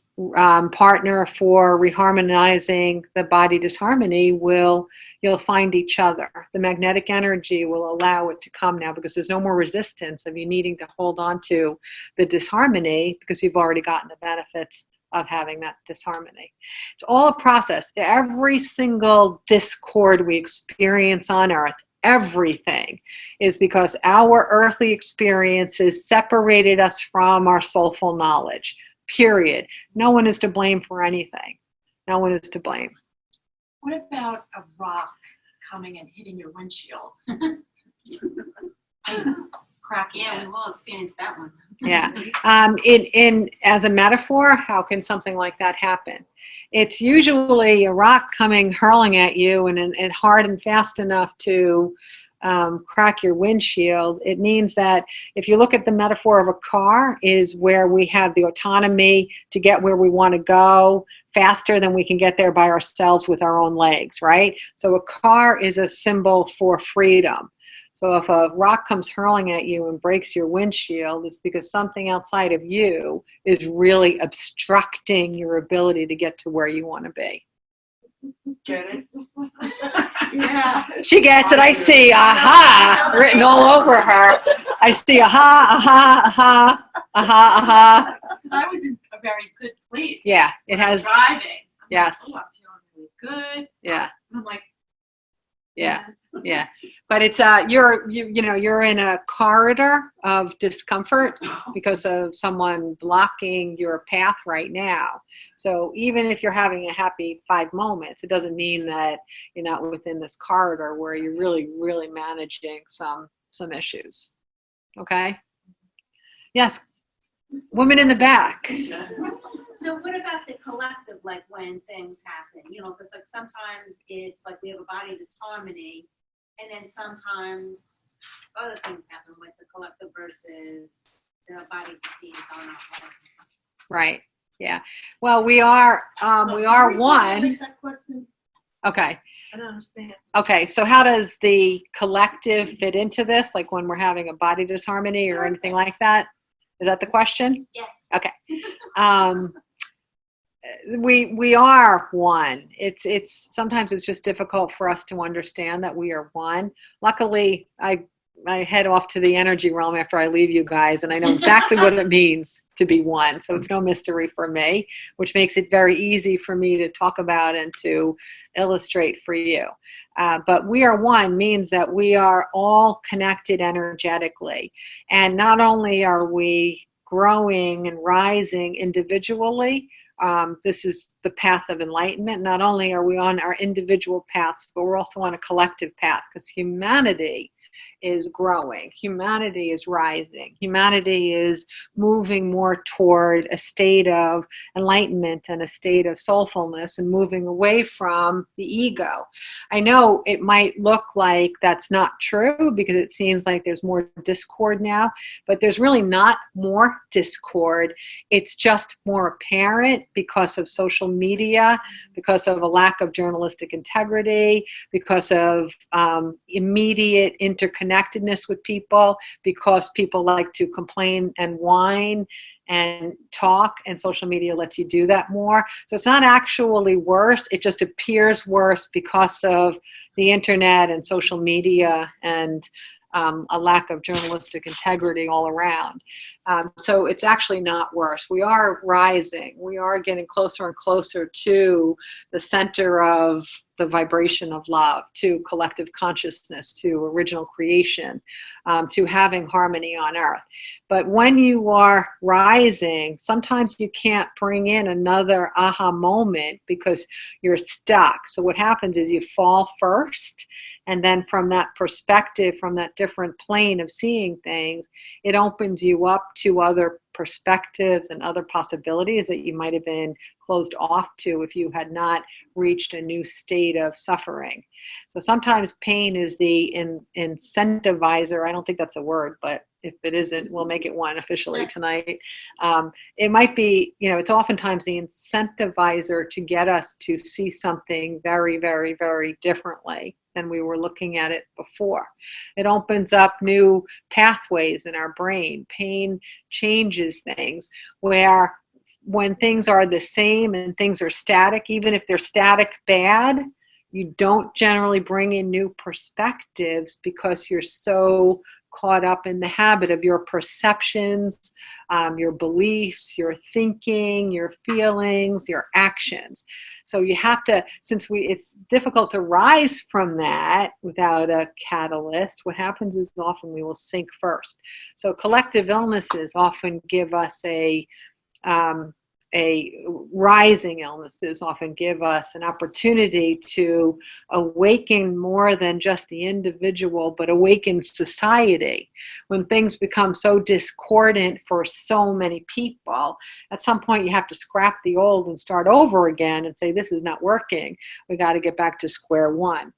Speaker 1: partner for reharmonizing the body disharmony you'll find each other. The magnetic energy will allow it to come now because there's no more resistance of you needing to hold on to the disharmony because you've already gotten the benefits of having that disharmony. It's all a process. Every single discord we experience on earth, everything is because our earthly experiences separated us from our soulful knowledge, period. No one is to blame for anything. No one is to blame.
Speaker 5: What about a rock coming and hitting your windshield? Cracking
Speaker 3: Yeah,
Speaker 5: it.
Speaker 3: we've all experienced that one.
Speaker 1: Yeah. As a metaphor, how can something like that happen? It's usually a rock coming hurling at you and hard and fast enough to crack your windshield. It means that if you look at the metaphor of a car is where we have the autonomy to get where we want to go faster than we can get there by ourselves with our own legs, right? So a car is a symbol for freedom. So if a rock comes hurling at you and breaks your windshield, it's because something outside of you is really obstructing your ability to get to where you want to be.
Speaker 2: Get it?
Speaker 5: Yeah.
Speaker 1: She gets it. I see aha written all over her. I see aha, aha, aha, aha, aha.
Speaker 5: Because I was in a very good place.
Speaker 1: Yeah, it
Speaker 5: when I'm
Speaker 1: has.
Speaker 5: driving. I'm
Speaker 1: Yes.
Speaker 5: Like, oh, I'm feeling really good.
Speaker 1: Yeah,
Speaker 5: And I'm like,
Speaker 1: yeah, yeah. But it's you're in a corridor of discomfort because of someone blocking your path right now. So even if you're having a happy 5 moments, it doesn't mean that you're not within this corridor where you're really, really managing some issues. Okay. Yes. Woman in the back.
Speaker 3: So what about the collective, like when things happen, because like sometimes it's like we have a body disharmony and then sometimes other things happen with the collective versus the body disease on our part.
Speaker 1: Right. Yeah. Well, we are one.
Speaker 4: That question,
Speaker 1: Okay.
Speaker 4: I don't understand.
Speaker 1: Okay. So how does the collective fit into this? Like when we're having a body disharmony or anything like that? Is that the question?
Speaker 3: Yes.
Speaker 1: Okay. We are one. It's sometimes it's just difficult for us to understand that we are one. Luckily, I head off to the energy realm after I leave you guys, and I know exactly what it means to be one. So it's no mystery for me, which makes it very easy for me to talk about and to illustrate for you. But we are one means that we are all connected energetically. And not only are we growing and rising individually, this is the path of enlightenment. Not only are we on our individual paths, but we're also on a collective path, because humanity is growing. Humanity is rising. Humanity is moving more toward a state of enlightenment and a state of soulfulness, and moving away from the ego. I know it might look like that's not true, because it seems like there's more discord now, but there's really not more discord. It's just more apparent because of social media, because of a lack of journalistic integrity, because of immediate interconnectedness with people, because people like to complain and whine and talk, and social media lets you do that more. So it's not actually worse, it just appears worse because of the internet and social media and a lack of journalistic integrity all around. So it's actually not worse. We are rising. We are getting closer and closer to the center of the vibration of love, to collective consciousness, to original creation, to having harmony on earth. But when you are rising, sometimes you can't bring in another aha moment because you're stuck. So what happens is you fall first, and then from that perspective, from that different plane of seeing things, it opens you up to other perspectives and other possibilities that you might have been closed off to if you had not reached a new state of suffering. So sometimes pain is the incentivizer. I don't think that's a word, but if it isn't, we'll make it one officially tonight. It might be, it's oftentimes the incentivizer to get us to see something very, very, very differently than we were looking at it before. It opens up new pathways in our brain. Pain changes things, where when things are the same and things are static, even if they're static bad, you don't generally bring in new perspectives because you're so caught up in the habit of your perceptions, your beliefs, your thinking, your feelings, your actions. So you have to, it's difficult to rise from that without a catalyst. What happens is often we will sink first. So collective illnesses often give us rising illnesses often give us an opportunity to awaken more than just the individual, but awaken society. When things become so discordant for so many people, at some point you have to scrap the old and start over again and say, this is not working. We got to get back to square one.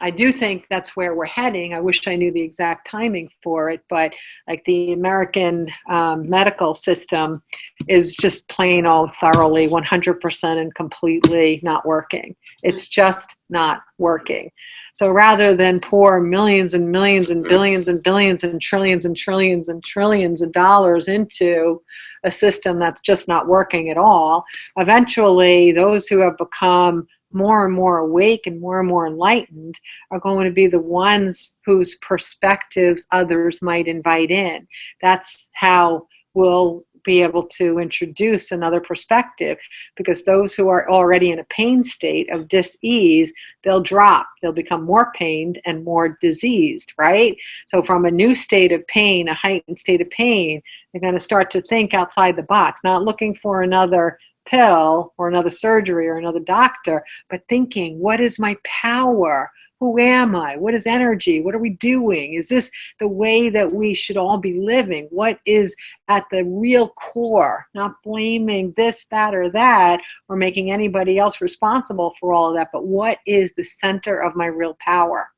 Speaker 1: I do think that's where we're heading. I wish I knew the exact timing for it, but like the American medical system is just plain old thoroughly 100% and completely not working. It's just not working. So rather than pour millions and millions and billions and billions and trillions and trillions and trillions of dollars into a system that's just not working at all, eventually those who have become more and more awake and more enlightened are going to be the ones whose perspectives others might invite in. That's how we'll be able to introduce another perspective, because those who are already in a pain state of dis-ease, they'll drop. They'll become more pained and more diseased, right? So from a new state of pain, a heightened state of pain, they're going to start to think outside the box, not looking for another pill or another surgery or another doctor, but thinking, what is my power? Who am I? What is energy? What are we doing? Is this the way that we should all be living? What is at the real core? Not blaming this, that, or that, or making anybody else responsible for all of that, but what is the center of my real power?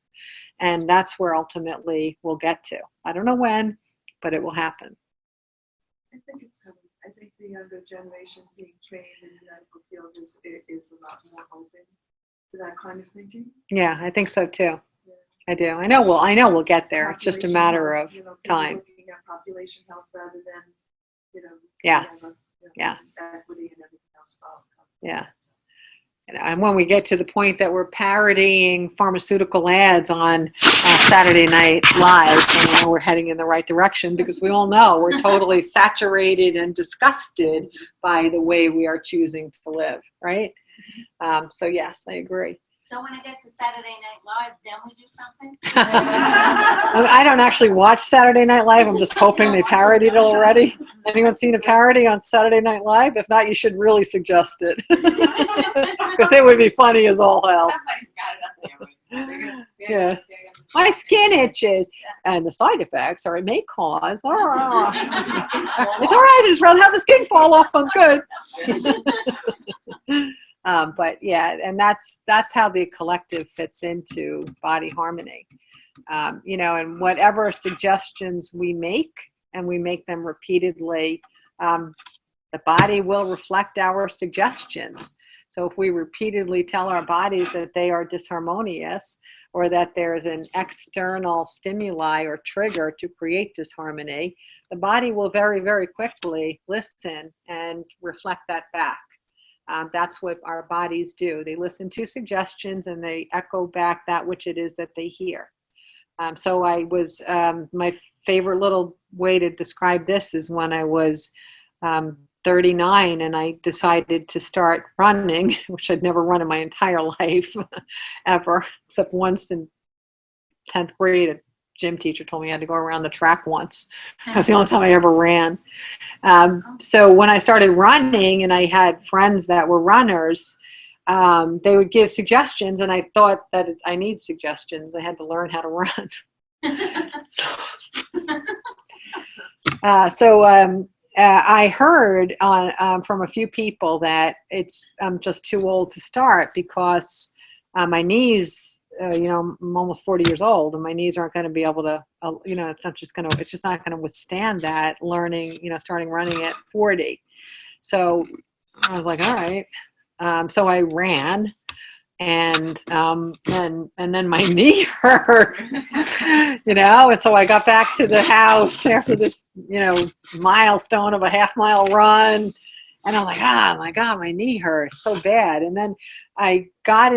Speaker 1: And that's where ultimately we'll get to. I don't know when, but it will happen.
Speaker 2: I think it's coming. I think the younger generation being trained in the medical field is a lot more open to that kind of thinking.
Speaker 1: Yeah, I think so too. I do. I know we'll get there. It's just a matter of time.
Speaker 2: Looking at population health rather than,
Speaker 1: Yes. Yes.
Speaker 2: equity and everything else.
Speaker 1: Yeah. And when we get to the point that we're parodying pharmaceutical ads on Saturday Night Live, then we're heading in the right direction, because we all know we're totally saturated and disgusted by the way we are choosing to live, right? So yes, I agree.
Speaker 3: So when it gets to Saturday Night Live, then we do something?
Speaker 1: I don't actually watch Saturday Night Live. I'm just hoping they parodied it already. Anyone seen a parody on Saturday Night Live? If not, you should really suggest it. Because it would be funny as all hell.
Speaker 5: Somebody's got it up there.
Speaker 1: Yeah. My skin itches. And the side effects are it may cause. It's all right. I just rather have the skin fall off. I'm good. But yeah, and that's how the collective fits into body harmony. And whatever suggestions we make, and we make them repeatedly, the body will reflect our suggestions. So if we repeatedly tell our bodies that they are disharmonious, or that there's an external stimuli or trigger to create disharmony, the body will very, very quickly listen and reflect that back. That's what our bodies do. They listen to suggestions and they echo back that which it is that they hear. So I was, my favorite little way to describe this is when I was 39 and I decided to start running, which I'd never run in my entire life ever, except once in 10th grade. A gym teacher told me I had to go around the track once. That was the only time I ever ran. So when I started running and I had friends that were runners, they would give suggestions, and I thought that I need suggestions. I had to learn how to run. I heard from a few people that I'm just too old to start because my knees, I'm almost 40 years old, and my knees aren't going to be able to, it's just not going to withstand that learning, starting running at 40. So I was like, all right. So I ran, and then my knee hurt, and so I got back to the house after this, milestone of a half-mile run, and I'm like, oh my God, my knee hurts so bad. And then I got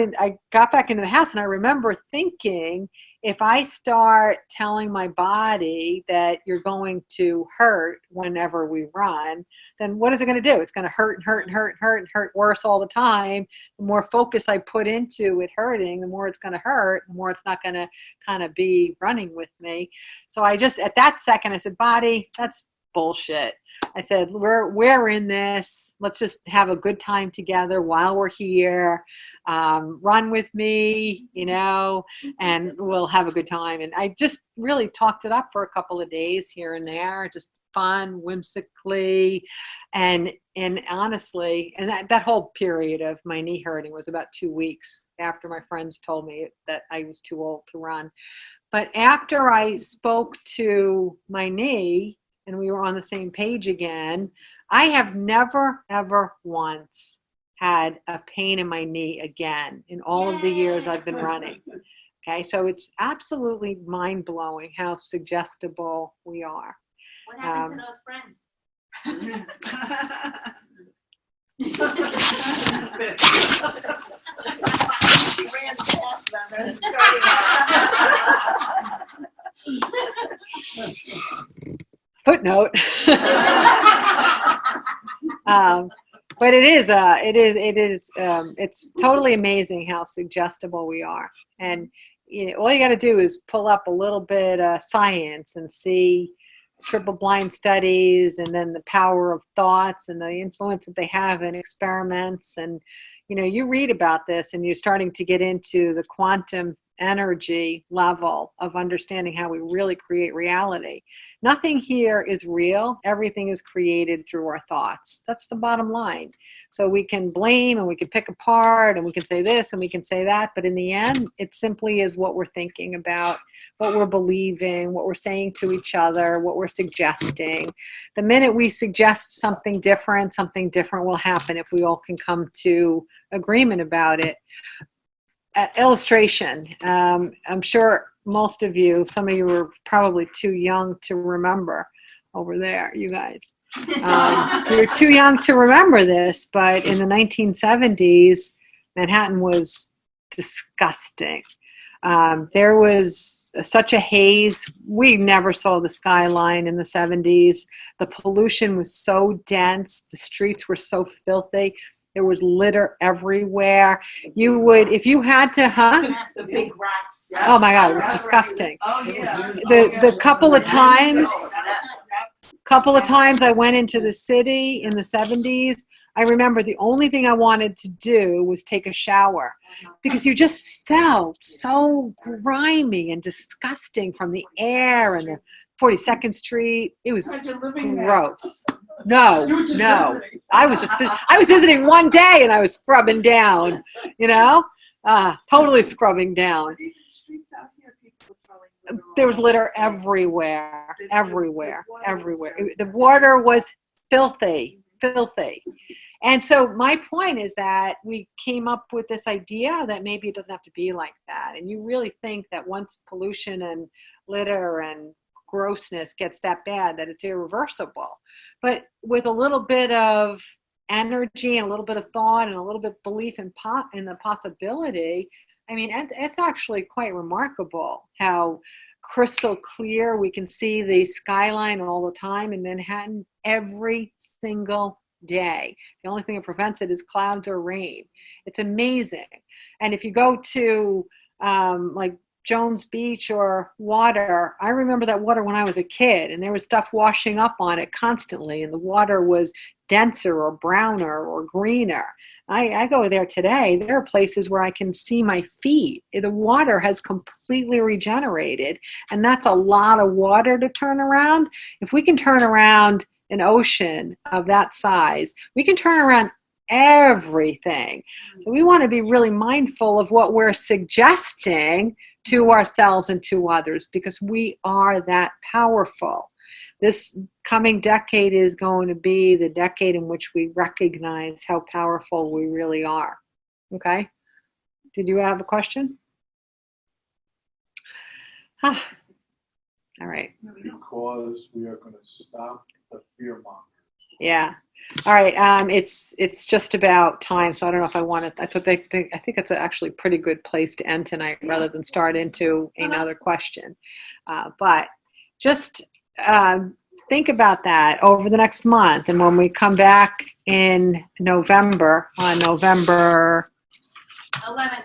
Speaker 1: back into the house, and I remember thinking, if I start telling my body that you're going to hurt whenever we run, then what is it going to do? It's going to hurt and hurt and hurt and hurt and hurt worse all the time. The more focus I put into it hurting, the more it's going to hurt, the more it's not going to kind of be running with me. So I just, at that second, I said, body, that's bullshit. I said, we're in this. Let's just have a good time together while we're here. Run with me, and we'll have a good time. And I just really talked it up for a couple of days here and there, just fun, whimsically. And honestly, and that whole period of my knee hurting was about 2 weeks after my friends told me that I was too old to run. But after I spoke to my knee, and we were on the same page again, I have never, ever once had a pain in my knee again in all of the years I've been running. Okay, so it's absolutely mind-blowing how suggestible we are.
Speaker 3: What happened to those friends?
Speaker 2: She ran past them and
Speaker 1: Footnote. But it's totally amazing how suggestible we are. And all you got to do is pull up a little bit of science and see triple blind studies, and then the power of thoughts and the influence that they have in experiments. And you read about this, and you're starting to get into the quantum energy level of understanding how we really create reality. Nothing here is real. Everything is created through our thoughts. That's the bottom line. So we can blame, and we can pick apart, and we can say this and we can say that, but in the end, it simply is what we're thinking about, what we're believing, what we're saying to each other, what we're suggesting. The minute we suggest something different will happen if we all can come to agreement about it. Illustration. I'm sure most of you, some of you were probably too young to remember over there, you guys. You're too young to remember this, but in the 1970s, Manhattan was disgusting. There was such a haze. We never saw the skyline in the 70s. The pollution was so dense. The streets were so filthy. There was litter everywhere. You would, if you had to,
Speaker 5: The big rats.
Speaker 1: Oh my God, it was disgusting.
Speaker 2: Oh, yeah.
Speaker 1: The couple of times, Couple of times I went into the city in the 70s. I remember the only thing I wanted to do was take a shower because you just felt so grimy and disgusting from the air and the 42nd Street. It was gross. No. I was visiting one day and I was scrubbing down, totally scrubbing down.
Speaker 2: But even streets out here, people were throwing litter all
Speaker 1: There was
Speaker 2: over.
Speaker 1: litter everywhere.
Speaker 2: The
Speaker 1: The water was filthy. And so my point is that we came up with this idea that maybe it doesn't have to be like that. And you really think that once pollution and litter and grossness gets that bad, that it's irreversible. But with a little bit of energy and a little bit of thought and a little bit of belief in the possibility, I mean, it's actually quite remarkable how crystal clear we can see the skyline all the time in Manhattan every single day. The only thing that prevents it is clouds or rain. It's amazing. And if you go to like Jones Beach or water, I remember that water when I was a kid, and there was stuff washing up on it constantly, and the water was denser or browner or greener. I go there today. There are places where I can see my feet. The water has completely regenerated, and that's a lot of water to turn around. If we can turn around an ocean of that size, we can turn around everything. So we want to be really mindful of what we're suggesting to ourselves and to others, because we are that powerful. This coming decade is going to be the decade in which we recognize how powerful we really are. Okay? Did you have a question? All right.
Speaker 6: Because we are going to stop the fear mongering.
Speaker 1: Yeah. All right. It's just about time, so I don't know if I want to. I think it's actually a pretty good place to end tonight, rather than start into another question. But just think about that over the next month, and when we come back in November, on November
Speaker 3: 11.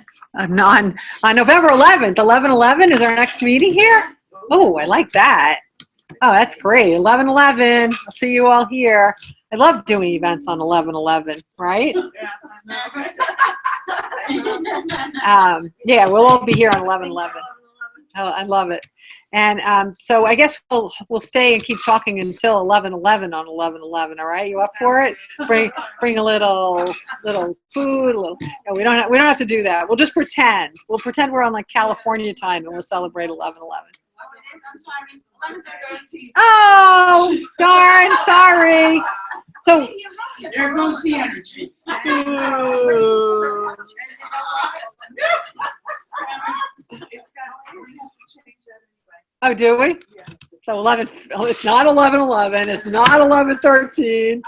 Speaker 1: On November 11th, 11/11 is our next meeting here. Oh, I like that. Oh, that's great. 11/11. I'll see you all here. I love doing events on 11/11, right? Yeah, we'll all be here on 11/11. Oh, I love it. And so I guess we'll stay and keep talking until 11/11 on 11/11. All right, you up for it? Bring a little food. No, we don't have to do that. We'll just pretend. We'll pretend we're on like California time, and we'll celebrate 11/11.
Speaker 3: I'm sorry. 11:13.
Speaker 1: Oh, darn, sorry. So
Speaker 7: There goes the energy.
Speaker 2: And you know what? We have to change that anyway.
Speaker 1: oh, do we?
Speaker 2: Yeah.
Speaker 1: So 11. Oh, it's not 11/11. It's not 11:13.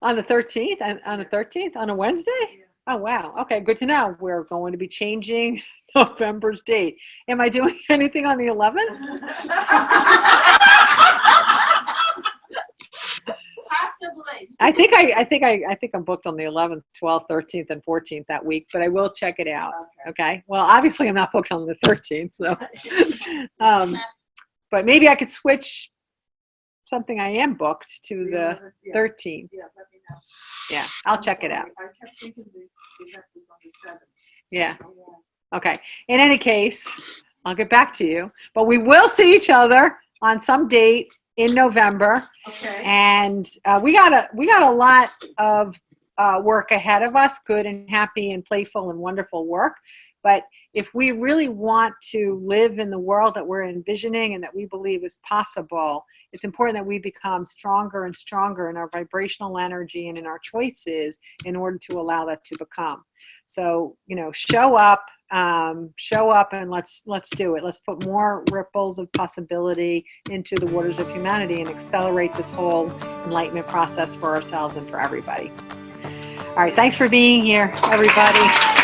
Speaker 1: On the 13th? On the 13th? On a Wednesday? Oh, wow. Okay, good to know. We're going to be changing November's date. Am I doing anything on the 11th?
Speaker 3: Possibly.
Speaker 1: I think I'm booked on the 11th, 12th, 13th, and 14th that week, but I will check it out. Okay. Well, obviously I'm not booked on the 13th, so. But maybe I could switch something I am booked to the 13th.
Speaker 2: Yeah, let me know.
Speaker 1: Yeah, I'll check it out.
Speaker 2: I kept thinking the event was on the 7th.
Speaker 1: Yeah.
Speaker 2: Oh, yeah.
Speaker 1: Okay. In any case, I'll get back to you, but we will see each other on some date in November.
Speaker 2: Okay.
Speaker 1: And we got a lot of work ahead of us, good and happy and playful and wonderful work. But if we really want to live in the world that we're envisioning and that we believe is possible, it's important that we become stronger and stronger in our vibrational energy and in our choices in order to allow that to become. So, show up and let's do it. Let's put more ripples of possibility into the waters of humanity and accelerate this whole enlightenment process for ourselves and for everybody. All right. Thanks for being here, everybody.